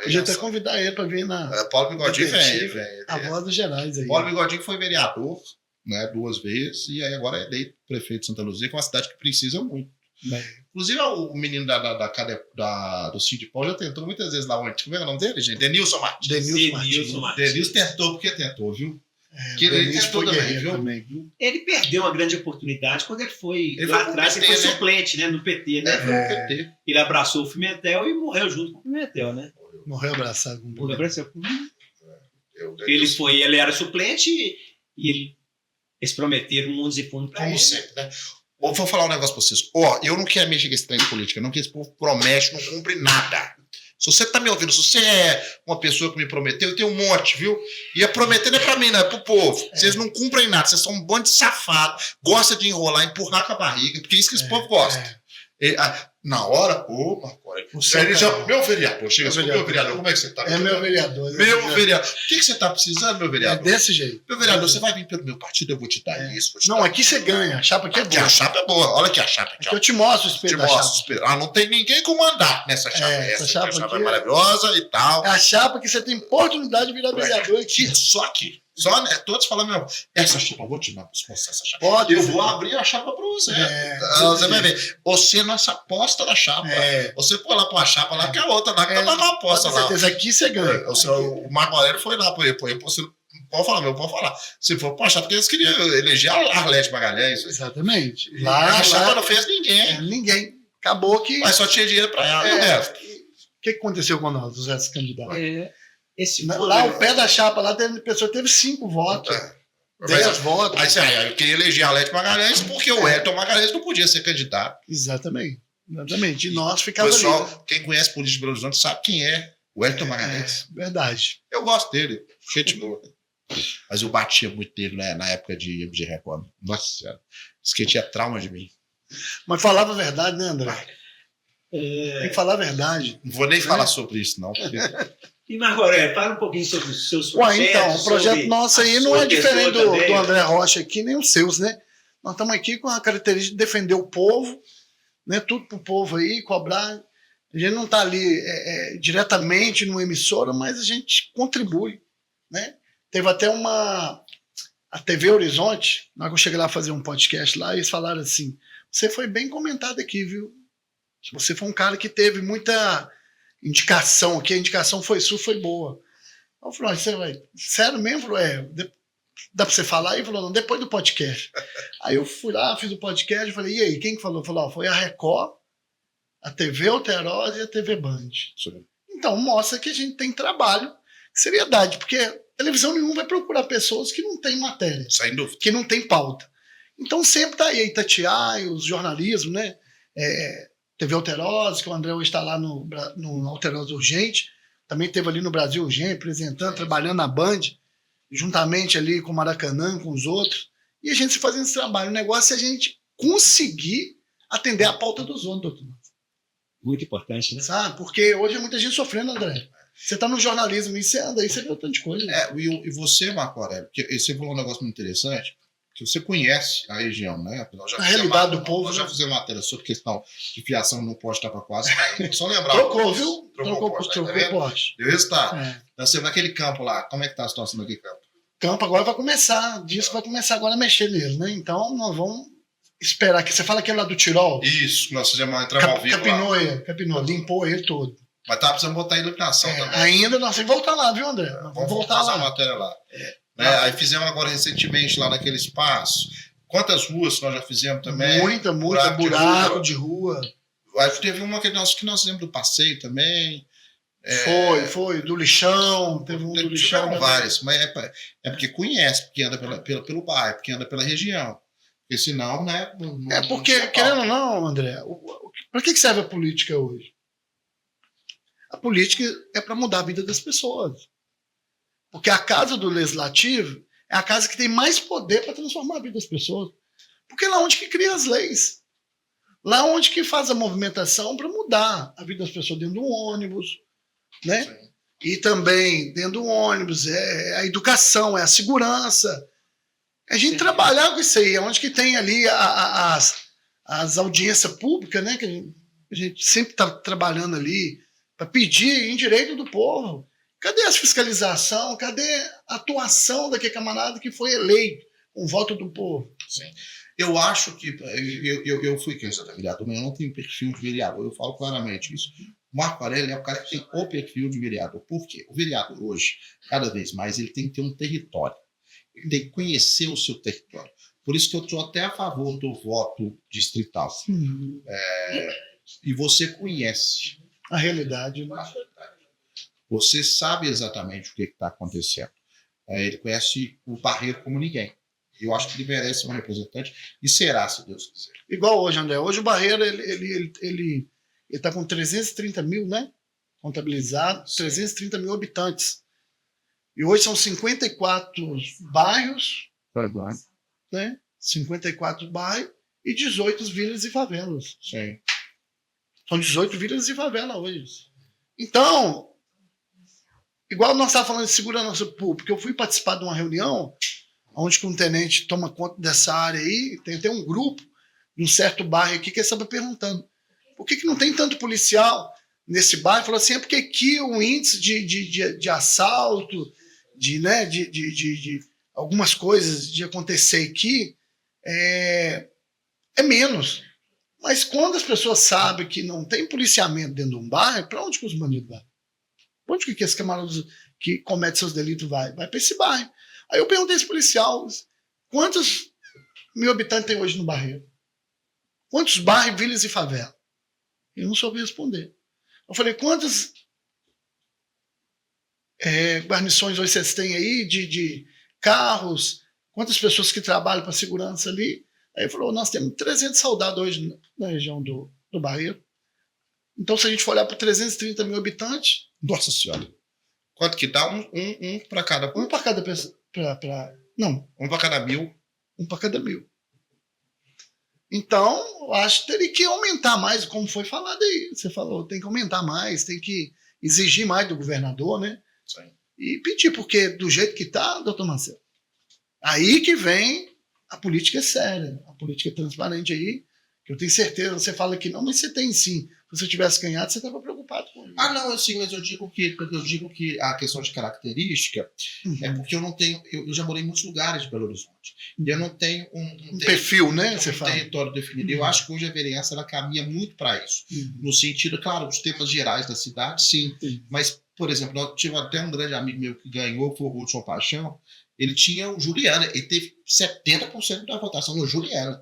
Podia até convidar ele para vir na Paulo Bigodinho Detetive, vem. a voz dos Gerais aí. Paulo Bigodinho foi vereador, né, 2 vezes, e aí agora é eleito prefeito de Santa Luzia, que é uma cidade que precisa muito. Bem, Inclusive, o menino do Cid Paulo já tentou muitas vezes lá onde. Como é o nome dele, gente? Denilson Martins. Denilson Martins. Denilson tentou porque tentou, viu? o Que ele Denilson tentou foi também, guerreiro viu? também, viu? Ele perdeu uma grande oportunidade quando ele foi Ele lá foi pro atrás, ele PT, foi né? suplente, né, no PT, né? Foi o PT. Ele abraçou o Pimentel e morreu junto com o Pimentel, né? Morreu abraçado com o Morreu abraçado. Ele Ele era suplente e eles prometeram mundos e fundos para como ele. sempre, né? Vou falar um negócio pra vocês. Eu não quero mexer com esse trem de política, não, que esse povo promete, não cumpre nada. Se você tá me ouvindo, se você é uma pessoa que me prometeu, eu tenho um monte, viu? E a prometer não é pra mim, não, é pro povo. Vocês não cumprem nada, vocês são um bando de safado, gosta de enrolar, empurrar com a barriga, porque é isso que esse povo gosta. Na hora, O seu ele já, canal. meu vereador, chega assim, Meu meu vereador, como é que você tá? É meu vereador. né? Meu vereador, o que você tá precisando, meu É vereador? desse jeito. Meu vereador, você vai vir pelo meu partido, eu vou te dar isso. Vou te Não, dar aqui você ganha. A chapa aqui é Aqui boa. a chapa é boa. Olha aqui a chapa. Aqui, Aqui eu te mostro o te espelho da mostro. chapa. Não tem ninguém com mandato nessa chapa. Essa Essa chapa chapa aqui é maravilhosa e tal. É a chapa que você tem oportunidade de virar vereador aqui. Só aqui. Só, né, todos falam, meu, essa chapa, eu vou te mostrar essa chapa. Pode. Eu vou abrir a chapa pra você. Você vai ver. Você nossa aposta da chapa. Você foi lá pra uma chapa lá, que a outra lá, que tá dando uma aposta Com lá. certeza, aqui você ganha. O Marco Aurélio foi lá, pode falar, meu, pode falar. Se for pra chapa, porque eles queriam eleger a Arlete Magalhães. Exatamente. Lá a chapa não fez ninguém. Ninguém. Acabou que... Mas só tinha dinheiro pra ela. E o resto? O que aconteceu com nós, os restos candidatos? Esse Lá, o pé da chapa, lá teve pessoa teve 5 votos. 10 votos. Aí eu queria eleger a Arlete Magalhães porque o Elton Magalhães não podia ser candidato. Exatamente. Exatamente. E nós ficávamos Pessoal, ali. Né? quem conhece polícia de Belo Horizonte sabe quem é o Wellington Magalhães. Verdade. Eu gosto dele, cheio de boa. Mas eu batia muito nele, né, na época de MG Record. Nossa Senhora. Isso que tinha trauma de mim. Mas falava a verdade, né, André? Tem que falar a verdade. Não vou nem falar sobre isso, não. Porque... E Marco Aurélio, fala um pouquinho sobre os seus Ué, projetos. então, o projeto nosso aí não é diferente do André Rocha. Rocha aqui, nem os seus, né? Nós estamos aqui com a característica de defender o povo, né? Tudo para o povo aí, cobrar. A gente não está ali diretamente numa emissora, mas a gente contribui, né? Teve até a TV Horizonte, na hora que eu cheguei lá fazer um podcast lá, eles falaram assim, você foi bem comentado aqui, viu? Você foi um cara que teve muita indicação aqui, a indicação foi sua, foi boa. Eu falei, você vai, sério mesmo? Falou, dá para você falar? Ele falou, não, depois do podcast. Aí eu fui lá, fiz o podcast, falei, e aí, quem que falou? Falou, foi a Record, a TV Alterosa e a TV Band. Sim. Então, mostra que a gente tem trabalho, seriedade, porque televisão nenhuma vai procurar pessoas que não têm matéria, Sem dúvida. que não tem pauta. Então, sempre tá aí a Itatiaia, os jornalismos, né? TV Alterosa, que o André hoje está lá no Alterosa Urgente, também teve ali no Brasil Urgente, apresentando, trabalhando na Band, juntamente ali com o Maracanã, com os outros, e a gente se fazendo esse trabalho. O negócio é a gente conseguir atender a pauta dos outros, doutor. Muito importante, né? Sabe? Porque hoje é muita gente sofrendo, André. Você está no jornalismo e você anda aí, você vê um tanto de coisa. E você, Marco Aurélio, porque você falou um negócio muito interessante, que você conhece a região, né? A realidade do povo. Nós já fizemos matéria sobre questão de fiação não pode estar para quase. Só lembrar. Trocou, viu? Trocou o poste. Deu resultado. Então, você naquele campo lá, como é que está a situação daquele campo? Campo agora vai começar, diz que vai começar agora a mexer nele, né? Então, nós vamos esperar. Que você fala aquele lá do Tirol? Isso, nós fizemos entramos ao vivo Capinou, limpou ele todo. Mas tá precisando botar iluminação também. Ainda nós temos que voltar lá, viu, André? Vamos voltar lá. A matéria lá. Né? Aí fizemos agora recentemente lá naquele espaço. Quantas ruas nós já fizemos também? Muita, buraco de rua. Aí teve uma que nós fizemos do passeio também. Foi, do lixão, teve um do lixão. Tiveram várias, mas é porque conhece, porque anda pelo bairro, porque anda pela região. Porque senão, né? Porque, querendo ou não, André, para que serve a política hoje? A política é para mudar a vida das pessoas. Porque a casa do legislativo é a casa que tem mais poder para transformar a vida das pessoas. Porque é lá onde que cria as leis. Lá onde que faz a movimentação para mudar a vida das pessoas dentro do ônibus, né? Sim. E também dentro do ônibus é a educação, é a segurança. A gente trabalhar com isso aí, onde que tem ali as audiências públicas, né? Que a gente sempre está trabalhando ali para pedir em direito do povo. Cadê a fiscalização? Cadê a atuação daquele camarada que foi eleito com o voto do povo? Sim. Eu acho que eu fui candidato a vereador, mas eu não tenho perfil de vereador. Eu falo claramente isso. O Marco Aurélio é o cara que tem o perfil de vereador. Por quê? O vereador hoje, cada vez mais, ele tem que ter um território. Ele tem que conhecer o seu território. Por isso que eu estou até a favor do voto distrital. E você conhece a realidade, né? Você sabe exatamente o que está acontecendo. Ele conhece o Barreiro como ninguém. Eu acho que ele merece um representante e será, se Deus quiser. Igual hoje, André. Hoje o Barreiro ele está com 330 mil, né? Contabilizado, 330 mil habitantes. E hoje são 54 bairros, né? 54 bairros e 18 vilas e favelas. Sim. São 18 vilas e favelas hoje. Então, igual nós estávamos falando de segurança pública, eu fui participar de uma reunião onde um tenente toma conta dessa área aí, tem até um grupo de um certo bairro aqui que estava perguntando por que não tem tanto policial nesse bairro? Falou assim, é porque aqui o índice de assalto, de algumas coisas de acontecer aqui é menos. Mas quando as pessoas sabem que não tem policiamento dentro de um bairro, para onde que os bandidos vão? Para onde que esse camarada que comete seus delitos vai? Vai para esse bairro. Aí eu perguntei a esse policial, quantos mil habitantes tem hoje no Barreiro? Quantos bairros, vilas e favelas? Ele não soube responder. Eu falei, quantas guarnições hoje vocês têm aí de carros? Quantas pessoas que trabalham para segurança ali? Aí ele falou, nós temos 300 soldados hoje na região do do Barreiro. Então, se a gente for olhar para 330 mil habitantes... Nossa Senhora. Quanto que dá? Um para cada... Um para cada pessoa. Não. Um para cada 1.000. Um para cada 1.000. Então, eu acho que teria que aumentar mais, como foi falado aí. Você falou, tem que aumentar mais, tem que exigir mais do governador, né? Sim. E pedir, porque do jeito que está, doutor Marcelo, aí que vem a política séria, a política transparente aí, que eu tenho certeza, você fala que não, mas você tem sim. Se você tivesse ganhado, você estava preocupado com isso. Não, assim, mas eu digo que a questão de característica é porque eu não tenho, eu já morei em muitos lugares de Belo Horizonte. E eu não tenho um perfil, né? Você fala. Território definido. Eu acho que hoje a vereança ela caminha muito para isso. No sentido, claro, dos temas gerais da cidade, sim. Mas, por exemplo, eu tive até um grande amigo meu que ganhou, que foi o Hudson Paixão. Ele tinha o Juliana, ele teve 70% da votação no Juliana.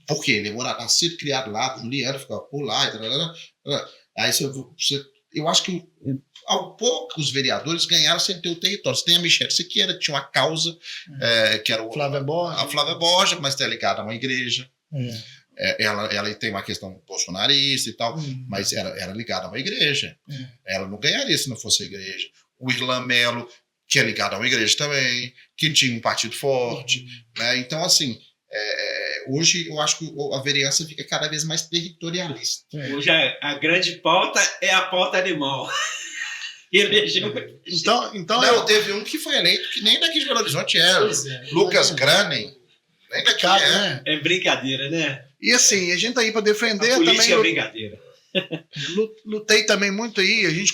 Porque ele é nascido, criado lá, Juliana, ficava por lá. Aí eu acho que ao pouco os vereadores ganharam sem ter o território. Você tem a Michelle Siqueira, que tinha uma causa, que era Flávia Borges. A Flávia Borges, mas está ligada a uma igreja. Ela tem uma questão bolsonarista e tal, mas era ligada a uma igreja. Ela não ganharia se não fosse a igreja. O Irlan Melo, que é ligado a uma igreja também, que tinha um partido forte. Né? Então, assim, hoje eu acho que a vereança fica cada vez mais territorialista. Hoje a grande pauta é a pauta animal. Então teve um que foi eleito que nem daqui de Belo Horizonte era. Lucas Granen. Nem daqui né? É brincadeira, né? E assim, a gente tá aí para defender. A política também é brincadeira. Lutei também muito aí, a gente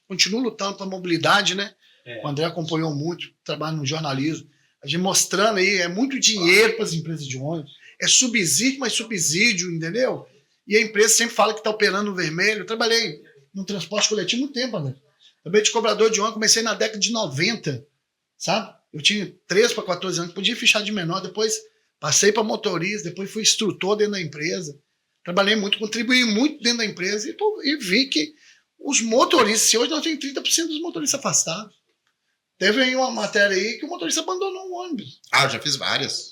continua lutando pela mobilidade, né? O André acompanhou muito, trabalho no jornalismo. A gente mostrando aí, é muito dinheiro para as empresas de ônibus. É subsídio, mas subsídio, entendeu? E a empresa sempre fala que está operando no vermelho. Eu trabalhei no transporte coletivo muito tempo, André. Trabalhei de cobrador de ônibus, comecei na década de 90, sabe? Eu tinha 13 para 14 anos, podia fichar de menor, depois passei para motorista, depois fui instrutor dentro da empresa. Trabalhei muito, contribuí muito dentro da empresa e vi que os motoristas, se hoje nós temos 30% dos motoristas afastados. Teve aí uma matéria aí que o motorista abandonou o ônibus. Eu já fiz várias.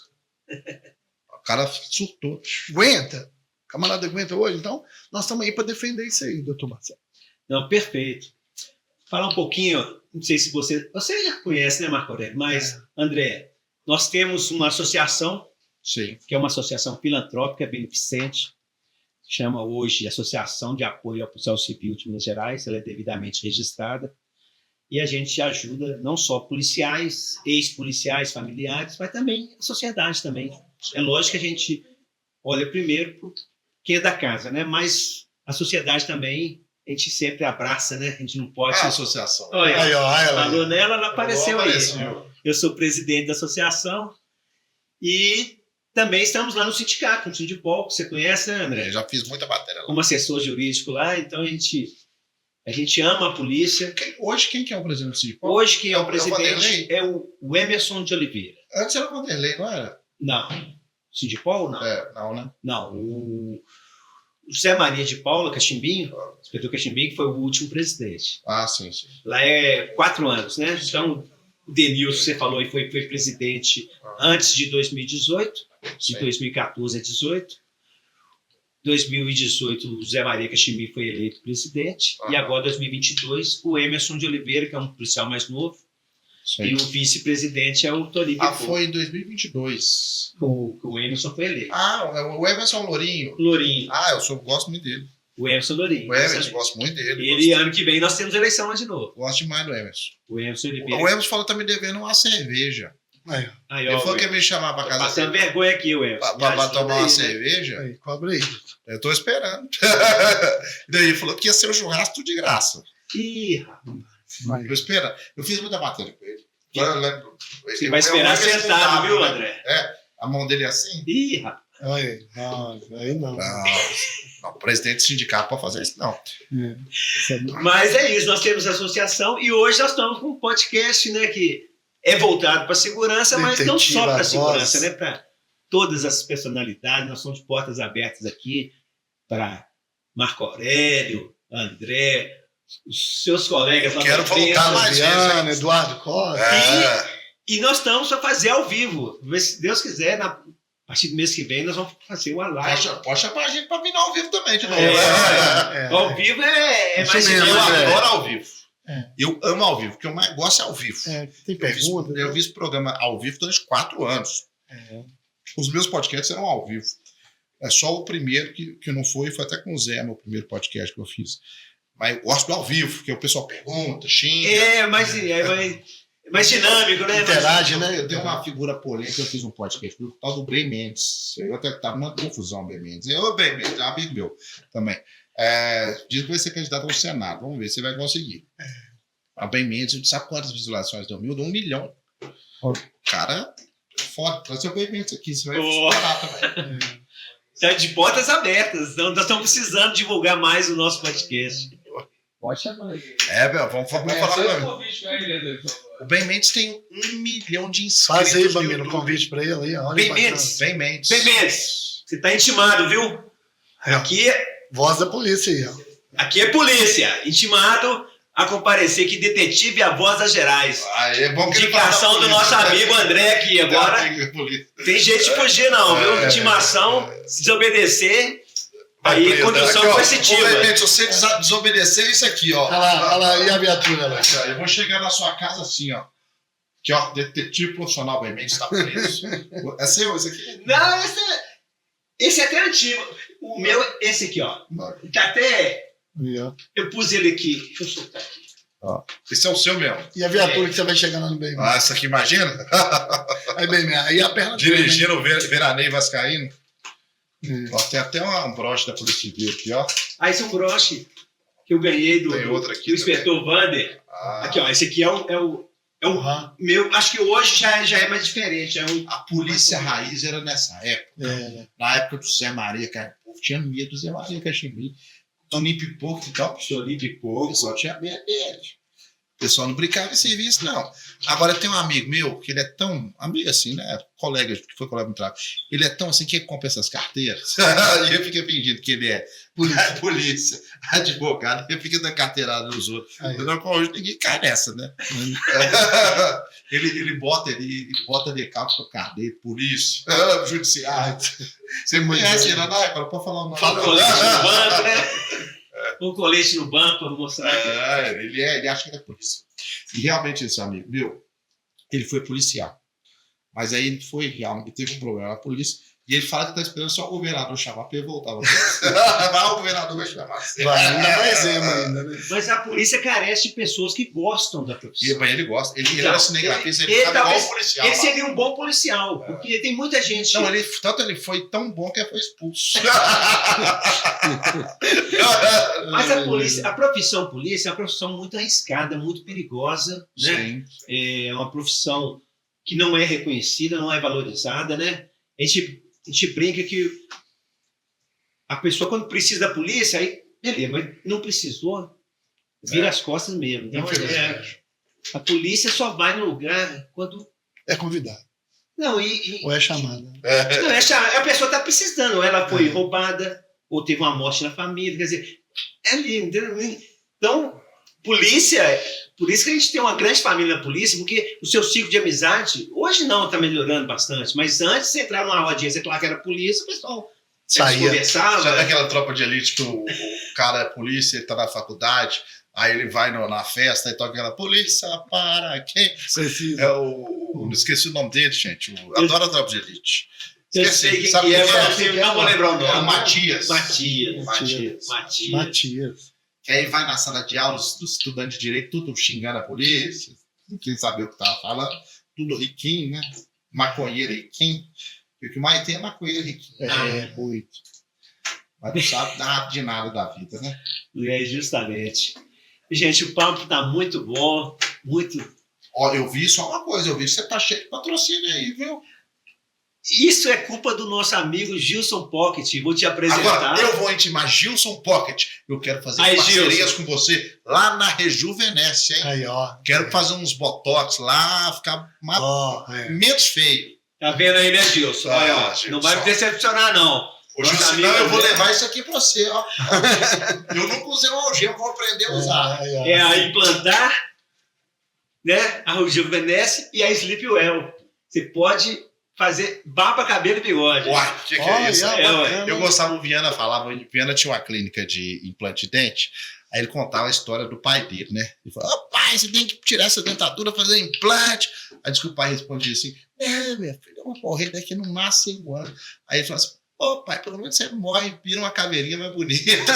O cara surtou. Aguenta. O camarada aguenta hoje. Então, nós estamos aí para defender isso aí, doutor Marcelo. Não, perfeito. Falar um pouquinho, não sei se você já conhece, né, Marco Aurélio? Mas, André, nós temos uma associação, sim, que é uma associação filantrópica beneficente, chama hoje Associação de Apoio ao Policial Civil de Minas Gerais, ela é devidamente registrada. E a gente ajuda não só policiais, ex-policiais, familiares, mas também a sociedade também. É lógico que a gente olha primeiro para quem é da casa, né? Mas a sociedade também, a gente sempre abraça, né? A gente não pode... a associação. Olha, ela falou nela, ela apareceu aí. Eu sou presidente da associação e também estamos lá no sindicato, no Sindipol, que você conhece, né, André? Eu já fiz muita matéria lá. Como assessor jurídico lá, então a gente ama a polícia. Hoje, quem que é o presidente do Sindipol? Hoje, quem é o presidente é o Emerson de Oliveira. Antes era o Vanderlei, não era? Não. Sindipol, não? Não, né? Não. O José Maria de Paula Cachimbinho, o inspetor Cachimbinho, que foi o último presidente. Sim. Lá é 4 anos, né? Então, o Denilson, você falou, aí foi presidente antes de 2018, de 2014 a 2018. 2018, o Zé Maria Cachimbinho foi eleito presidente. E agora, 2022, o Emerson de Oliveira, que é um policial mais novo. Sim. E o vice-presidente é o Tony Picou. Foi em 2022. O Emerson foi eleito. O Emerson é o Lourinho. Lourinho. Eu gosto muito dele. O Emerson Lourinho. O Emerson, gosto muito dele. Ele, ano que vem, nós temos eleição lá de novo. Gosto demais do Emerson. O Emerson Oliveira. O Emerson falou que tá me devendo uma cerveja. Aí, ele falou que ia me chamar pra casa. Passando vergonha aqui, o Emerson. Pra tomar uma cerveja. Aí, cobra aí. Eu tô esperando. Daí ele falou que ia ser o churrasco tudo de graça. Ih, rapaz. Eu espero. Eu fiz muita matéria com ele. Você vai esperar sentado, viu, André? A mão dele é assim. Ih, rapaz. Aí não. Não, presidente do sindicato pode fazer isso, não. Mas é isso, nós temos a associação e hoje nós estamos com um podcast, né, que é voltado para a segurança, mas não só para a segurança, né, para todas as personalidades. Nós somos de portas abertas aqui para Marco Aurélio, André, os seus colegas lá. Quero voltar mais vezes, Eduardo Costa. E nós estamos para fazer ao vivo. Se Deus quiser, a partir do mês que vem nós vamos fazer uma live. Pode chamar a gente para vir ao vivo também de novo. Ao vivo é mais mesmo, Eu difícil. adoro ao vivo. É. Eu amo ao vivo. O que eu mais gosto é ao vivo. Tem pergunta? Eu vi esse programa ao vivo durante 4 anos. Os meus podcasts eram ao vivo. É só o primeiro que não foi até com o Zé, meu primeiro podcast que eu fiz. Mas eu gosto do ao vivo, porque o pessoal pergunta, xinga. Mais dinâmico, né? Interage, né? Eu tenho uma figura polêmica, eu fiz um podcast, o tal do Bem Mendes. Eu até estava numa confusão, Bem Mendes. Eu, Bem Mendes, é um amigo meu também. Diz que vai ser candidato ao Senado. Vamos ver se vai conseguir. A Bem Mendes, sabe quantas visualizações deu? 1 milhão. Cara, foda. Traz o Bem Mendes aqui, você vai estourar também. Tá de portas abertas. Então, nós estamos precisando divulgar mais o nosso podcast. Pode chamar. Vamos falar. O Bem Mendes tem 1 milhão de inscritos. Faz aí, Bambino, um convite para ele aí. Olha, Bem Mendes. Bem Mendes. Bem Mendes, você tá intimado, viu? Voz da polícia aí, ó. Aqui é polícia. Intimado a comparecer que detetive é a voz das Gerais. É bom que Indicação do nosso amigo André aqui agora. Tem jeito de fugir não, viu? Intimação, se desobedecer, aí condução coercitiva. Se você desobedecer, isso aqui, ó. Olha lá, e a viatura lá? Eu vou chegar na sua casa assim, ó. Aqui, ó, detetive profissional Bem Mendes está preso. É seu esse aqui? Não, esse é até antigo. O meu, esse aqui, ó. Tá até... Eu pus ele aqui. Deixa eu soltar aqui. Esse é o seu mesmo. E a viatura que você vai chegar lá no bem? Essa aqui, imagina? Aí, bem, aí a perna... Dirigindo o veraneio vascaíno. Ó, tem até um broche da Polícia Civil aqui, ó. Esse é um broche que eu ganhei Tem outro aqui do inspetor Vander. Aqui, ó. Esse aqui é o meu. Acho que hoje já é mais diferente. A polícia raiz era nessa época. Na época do Zé Maria, cara. O povo tinha medo do Zé Maria Caximbi. Toninho Pipoco e tal. Toninho Pipoco. O pessoal tinha medo dele. O pessoal não brincava em serviço, não. Agora tem um amigo meu, que ele é tão... Amigo assim, né? Colega, que foi colega no trabalho. Ele é tão assim, que compra essas carteiras. E eu fiquei fingindo que ele é polícia, advogado. E eu fiquei dando carteirada nos outros. Hoje ninguém cai nessa, né? ele bota decalque pro carro dele, polícia, judiciário. Você conhece ele, Anai? Pode falar o nome. Fala colete no banco, né? Um colete no banco para mostrar. Ele acha que ele é polícia. E realmente esse amigo meu, ele foi policial. Mas aí ele teve um problema na polícia. E ele fala que está esperando só o governador chamar para ele voltar. O governador vai chamar. Ainda mais ainda, né? Mas a polícia carece de pessoas que gostam da profissão. Mas ele gosta. Ele era cinegrafista, ele sabe igual policial. Ele seria um bom policial, porque tem muita gente... Não, ele foi tão bom que ele foi expulso. Mas a profissão polícia é uma profissão muito arriscada, muito perigosa, né? Sim. É uma profissão que não é reconhecida, não é valorizada, né? A gente brinca que a pessoa, quando precisa da polícia, aí, beleza, mas não precisou, vira as costas mesmo. Então, a polícia só vai no lugar quando... É convidado. Não, ou é chamada. Não, a pessoa está precisando, ou ela foi roubada, ou teve uma morte na família, quer dizer, é lindo, entendeu? Então, polícia... Por isso que a gente tem uma grande família na polícia, porque o seu ciclo de amizade, hoje não, está melhorando bastante, mas antes você entrava numa rodinha, você falava que era polícia, o pessoal conversava. Sabe aquela tropa de elite que o cara é polícia, ele tá na faculdade, aí ele vai na festa e toca aquela polícia para quem? Não esqueci o nome dele, gente. Adoro a tropa de elite. Eu sei quem é, não vou lembrar o nome. É o Matias. Matias. Que aí vai na sala de aula, os estudantes de direito, tudo xingando a polícia, não queria saber o que estava falando, tudo riquinho, né? Maconheiro riquinho. E o que mais tem é maconheiro riquinho. Muito. Mas não sabe nada de nada da vida, né? É, justamente. Gente, o papo tá muito bom, muito... Ó, eu vi só uma coisa, eu vi que você tá cheio de patrocínio aí, viu? Isso é culpa do nosso amigo Gilson Pocket. Vou te apresentar. Agora, eu vou intimar Gilson Pocket. Eu quero fazer parcerias com você lá na Rejuvenesce, hein? Aí, ó. Quero fazer uns botox lá, ficar menos feio. Tá vendo aí, né, Gilson? Olha, ó, Gilson. não vai me decepcionar, não. Ô, Gilson, não, eu vou levar isso aqui pra você, ó. Eu nunca usei uma algema, vou aprender a usar. É a implantar, né? A Rejuvenesce e a Sleepwell. Você pode fazer barba, cabelo e bigode. Uai, o que é isso? Bacana. Eu gostava, o Viana falava, o Viana tinha uma clínica de implante de dente, aí ele contava a história do pai dele, né? Ele falou, pai, você tem que tirar essa dentadura, fazer implante. Aí diz que o pai respondia assim, minha filha, eu vou morrer daqui no máximo 5 anos. Aí ele falou assim, pai, pelo menos você morre, vira uma caveirinha mais bonita.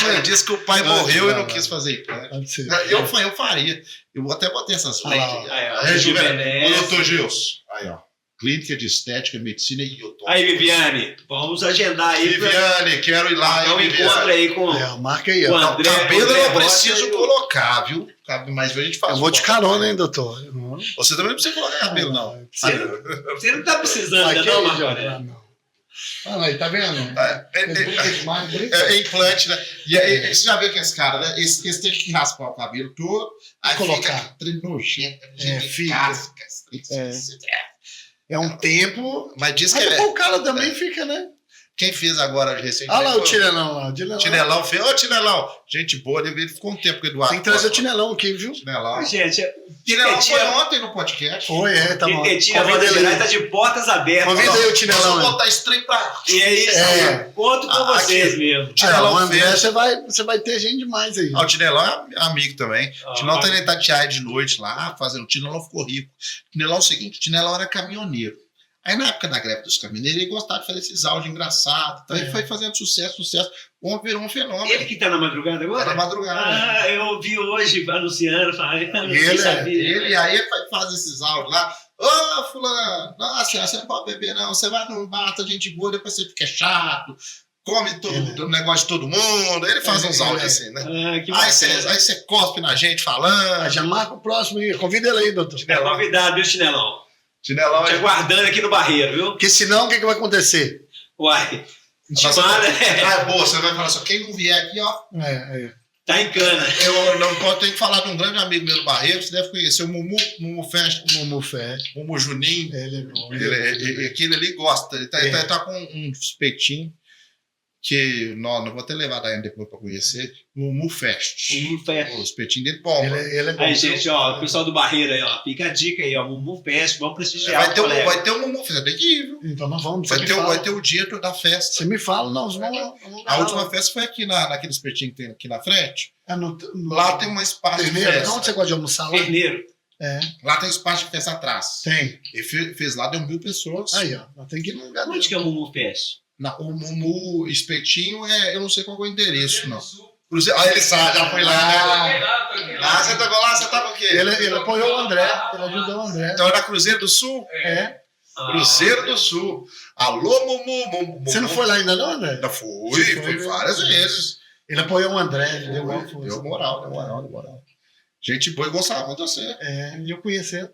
Ele disse que o pai morreu e não quis fazer implante. Eu faria. Eu até botei essas frentes. Aí, doutor Gilson. Aí, ó. Clínica de Estética, Medicina e Iotópica. Aí, Viviane, vamos agendar aí. Viviane, quero ir lá. Então, encontra aí com marca aí, ó. o André. Cabelo eu não Rocha preciso colocar, viu? Mas a gente faz. Eu vou de carona, hein, doutor? Você também não precisa colocar cabelo, não. Você não tá precisando ainda, não, Marco? Olha aí, tá vendo? É implante, né? E aí, você já viu que esse cara, né? Esse tem que raspar o cabelo todo, aí colocar. Fica nojento, É um tempo. Mas diz que Mas o cara também fica, né? Quem fez agora recentemente? Olha lá o Tinelão lá. Tinelão fez. Ô, Tinelão! Gente boa, ele ficou um tempo com o Eduardo. Tem que trazer o Tinelão aqui, viu? Tinelão. Gente, Tinelão foi ontem no podcast. Foi, tá bom. Quintetinha Roda Gerais tá de portas abertas. Convida aí o Tinelão. Vou botar esse trem pra... E é isso, conto com vocês mesmo. Tinelão, André, você vai ter gente demais aí. O Tinelão é amigo também. O Tinelão tá em Itatiaia de noite lá, fazendo. O Tinelão ficou rico. O Tinelão é o seguinte, o Tinelão era caminhoneiro. Aí, na época da greve dos caminhoneiros, ele gostava de fazer esses áudios engraçados. Então, ele foi fazendo sucesso. Virou um fenômeno. Ele que tá na madrugada agora? Tá na madrugada. Ah, eu vi hoje anunciando. Ele aí faz esses áudios lá. Ô, fulano, nossa, você não pode beber, não. Você vai no bar, gente boa, depois você fica chato. Come o negócio de todo mundo. Ele faz uns áudios assim, né? Aí você cospe na gente falando. Já marca o próximo aí. Convida ele aí, doutor. É convidado, viu, Chinelão? Chinelão te aguardando aqui no Barreiro, viu? Porque senão, o que vai acontecer? Uai, é boa, você vai falar só, quem não vier aqui, ó. Tá em cana. Eu não posso ter que falar de um grande amigo meu do Barreiro, você deve conhecer o Mumu Fest. Mumu Juninho. Ele é bom. Aquele ali gosta. Ele tá com um espetinho que não vou até levar daí depois para conhecer, o Mumu Fest. O espetinho dele, bom. Ele é bom. Aí, gente, ó, o pessoal do Barreiro aí, ó, fica a dica aí, ó, Mumu Fest, vamos prestigiar. Vai ter um Mumu Fest, tem que ir, viu? Então nós vamos. Vai ter o dia da festa. Você me fala, nós vamos. A última festa foi aqui naquele espetinho que tem aqui na frente. Lá tem uma espaço de festa. Onde você gosta de almoçar lá? Ferneiro. Lá tem espaço de festa atrás. Tem. Ele fez lá, deu 1.000 pessoas. Aí, ó. Nós tem que ir num lugar. Onde que é o Mumu Fest? O Mumu Espetinho, eu não sei qual é o endereço, não. Ele sabe, já foi lá, né? Você tava lá, você tava o quê? Ele apoiou o André, ele ajudou o André. Então era Cruzeiro do Sul? Cruzeiro do Sul. Alô, Mumu. Você não foi lá ainda não, André? Já fui várias vezes. Ele apoiou o André, ele deu moral. Gente boa, eu gostava muito de você. E eu conheci ele.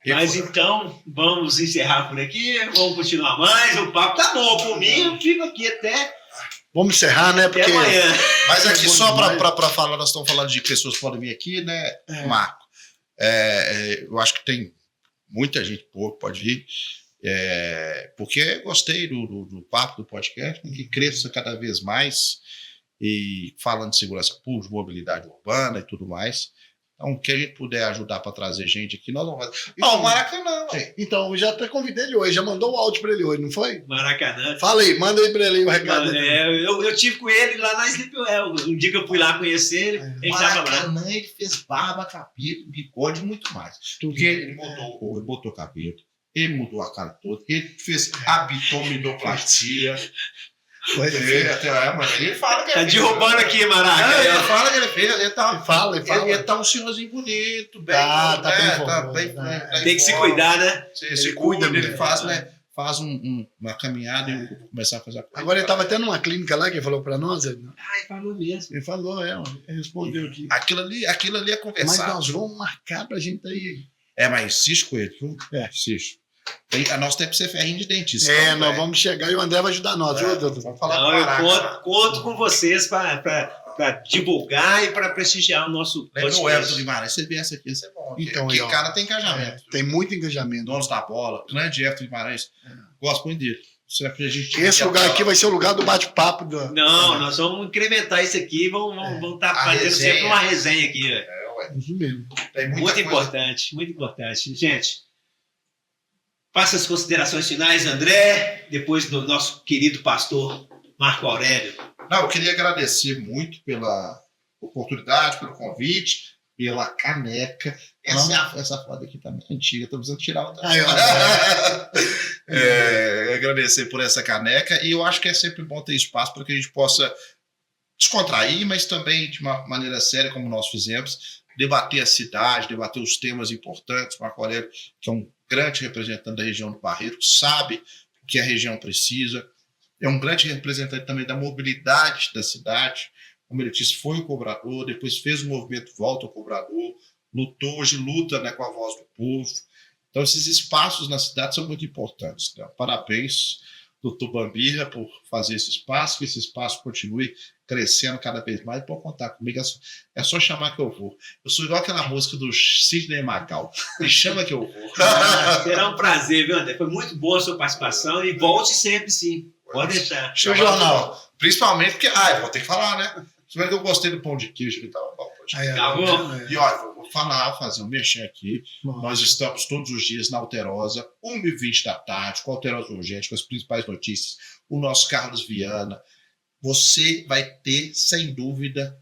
Mas então, vamos encerrar por aqui, vamos continuar mais, o papo tá bom, por mim eu fico aqui até... Vamos encerrar, né? Porque... Até amanhã. Mas aqui só para falar, nós estamos falando de pessoas que podem vir aqui, né, Marco? Eu acho que tem muita gente boa que pode vir, porque gostei do papo do podcast, que cresça cada vez mais, e falando de segurança pública, mobilidade urbana e tudo mais. Então, o que a gente puder ajudar para trazer gente aqui, nós vamos fazer. O Maracanã. Então, eu já até convidei ele hoje, já mandou o áudio para ele hoje, não foi? Maracanã. Fala aí, manda aí para ele o recado. Eu tive com ele lá na Sleepwell. Um dia que eu fui lá conhecer ele, ele estava lá. Maracanã, ele fez barba, cabelo, bigode e muito mais. Porque ele botou cabelo, ele mudou a cara toda, ele fez abdominoplastia. Ele fala que tá derrubando aqui, Maraca. Ele fala que ele fez. Ele tá um senhorzinho bonito, bem. Tem que se cuidar, né? Se cuida, ele faz, né? Faz uma caminhada e começar a fazer. Agora ele estava tendo uma clínica lá que ele falou para nós. Ele falou mesmo. Ele falou, ele respondeu aqui. Aquilo ali é conversar. Mas nós vamos marcar pra gente aí. Mas insiste com ele, viu? Insiste. Nós temos que ser ferrinho de dentista. Nós vamos chegar e o André vai ajudar nós, viu, doutor? Vamos falar eu conto com vocês para divulgar e para prestigiar o nosso podcast. O Everton Guimarães, se ele viesse aqui, isso é bom. Então, o cara tem engajamento. Tem muito engajamento. Donos da bola, grande Everton Guimarães. Gosto muito dele. Esse lugar aqui vai ser o lugar do bate-papo. Não, nós vamos incrementar isso aqui, vamos estar fazendo sempre uma resenha aqui. Isso mesmo. Muito importante, muito importante. Gente, Faça as considerações finais, André, depois do nosso querido pastor Marco Aurélio. Não, eu queria agradecer muito pela oportunidade, pelo convite, pela caneca. Essa foto aqui também é antiga, estou precisando tirar outra. Agradecer por essa caneca, e eu acho que é sempre bom ter espaço para que a gente possa descontrair, mas também de uma maneira séria, como nós fizemos, debater a cidade, debater os temas importantes. Marco Aurélio, que é um grande representante da região do Barreiro, sabe o que a região precisa, é um grande representante também da mobilidade da cidade. Como ele disse, foi o cobrador, depois fez o movimento Volta ao Cobrador, lutou, hoje luta, né, com a voz do povo. Então, esses espaços na cidade são muito importantes, né? Parabéns, doutor Bambira, por fazer esse espaço, que esse espaço continue crescendo cada vez mais. Pode contar comigo, é só chamar que eu vou. Eu sou igual aquela música do Sidney Magal, me chama que eu vou. Será um prazer, viu, André? Foi muito boa a sua participação e volte sempre, sim. Pode deixar. Seu jornal. Principalmente porque, eu vou ter que falar, né? Principalmente que eu gostei do pão de queijo que estava bom. Tá bom? E olha, vou falar, fazer um mexer aqui. Nós estamos todos os dias na Alterosa, 1h20 da tarde, com a Alterosa Urgente, com as principais notícias. O nosso Carlos Viana. Você vai ter, sem dúvida,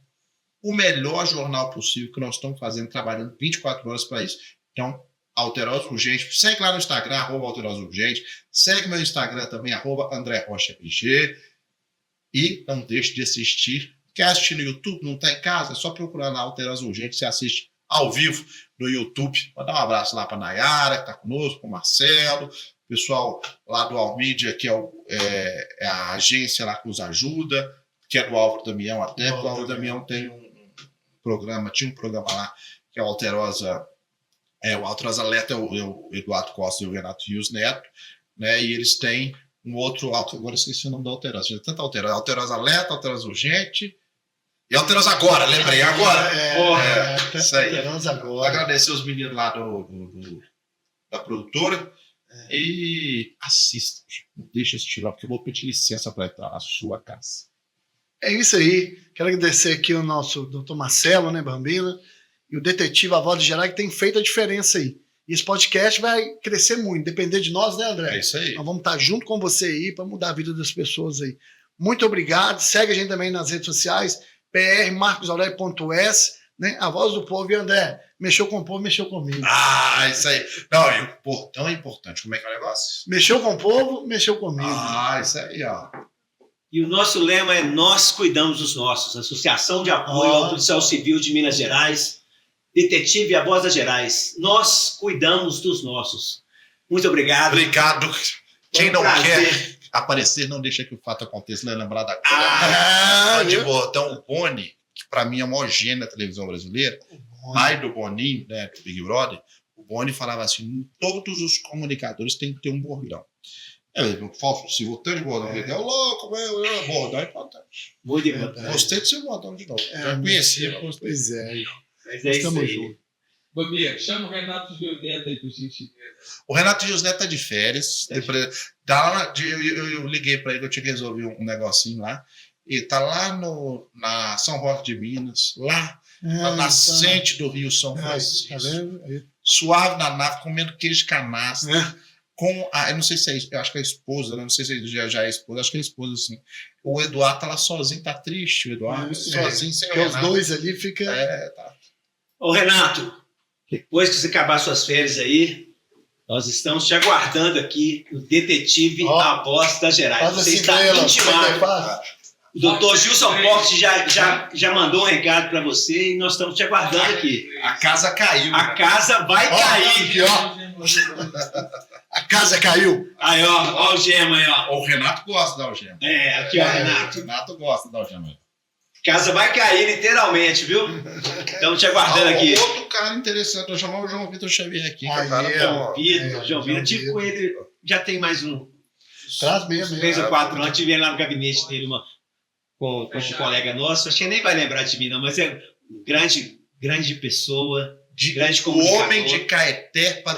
o melhor jornal possível que nós estamos fazendo, trabalhando 24 horas para isso. Então, Alterosa Urgente, segue lá no Instagram, @Alterosa Urgente, segue meu Instagram também, @AndréRochaPG, e não deixe de assistir. Quer assistir no YouTube? Não está em casa? É só procurar na Alterosa Urgente, você assiste ao vivo no YouTube. Vou dar um abraço lá para a Nayara, que está conosco, para o Marcelo, o pessoal lá do Almídia, que é a agência lá que nos ajuda, que é do Álvaro Damião até, o Álvaro Damião tem tinha um programa lá, que é o Alterosa, o Alterosa Alerta, é o Eduardo Costa e o Renato Rios Neto, né? E eles têm um outro, agora esqueci o nome da Alterosa, tanta Alterosa Alerta, Alterosa Urgente, e Alterosa Agora, lembrei, agora. Isso aí. Agora. Agradecer os meninos lá da produtora. E assista. Não deixa assistir lá, porque eu vou pedir licença para entrar na sua casa. É isso aí. Quero agradecer aqui o nosso doutor Marcelo, né, Bambina, e o detetive A Voz de Gerais, que tem feito a diferença aí. E esse podcast vai crescer muito, depender de nós, né, André? É isso aí. Nós vamos estar junto com você aí para mudar a vida das pessoas aí. Muito obrigado. Segue a gente também nas redes sociais, prmarcosaurelio.s, né? A Voz do Povo. E André, mexeu com o povo, mexeu comigo. Isso aí. Não, e o portão é importante. Como é que é o negócio? Mexeu com o povo, mexeu comigo. Isso aí, ó. E o nosso lema é Nós Cuidamos dos Nossos. Associação de Apoio ao Policial Civil de Minas Gerais, Detetive A Voz das Gerais. Nós cuidamos dos nossos. Muito obrigado. Obrigado. Quem não quer aparecer, não deixa que o fato aconteça. Lembrar da coisa. Então, o Boni, que para mim é o maior gênio da televisão brasileira, pai do Boninho, né, do Big Brother, o Boni falava assim: todos os comunicadores têm que ter um bordão. Se o tanto de bordão que é o louco, bordão é importante. Muito importante. Gostei do seu bordão de novo. Já conhecia. Pois é. Mas é isso aí. Junto. Bambia, chama o Renato Giuseppe aí pro gente. O Renato Giuseppe tá de férias. Eu liguei para ele, eu tinha que resolver um negocinho lá. E tá lá na São Roque de Minas, lá na nascente do Rio São Francisco. Tá vendo? Suave na nave, comendo queijo de canastra. Eu não sei se eu acho que é a esposa, não sei se já é a esposa, acho que é a esposa, assim. O Eduardo tá lá sozinho, tá triste, o Eduardo, sozinho, sem o Renato. Os dois ali ficam... Tá. Ô, Renato, depois que você acabar suas férias aí, nós estamos te aguardando aqui, o Detetive A Voz das Gerais. Você está intimado. O doutor Gilson Porte já mandou um recado para você e nós estamos te aguardando aqui. A casa caiu. A casa vai cair. Aqui, ó. A casa caiu. Aí, ó a algema aí, ó. O Renato gosta da algema. Aqui, ó, Renato. O Renato gosta da algema. Casa vai cair, literalmente, viu? Estamos te aguardando aqui. Outro cara interessante, eu chamava o João Vitor Xavier aqui. João Vitor, tive com ele, já tem mais Traz mesmo. 3 ou 4 anos, tive lá no gabinete dele, com um colega nosso, acho que nem vai lembrar de mim, não, mas é grande pessoa, grande comunicador. O homem de Caeté para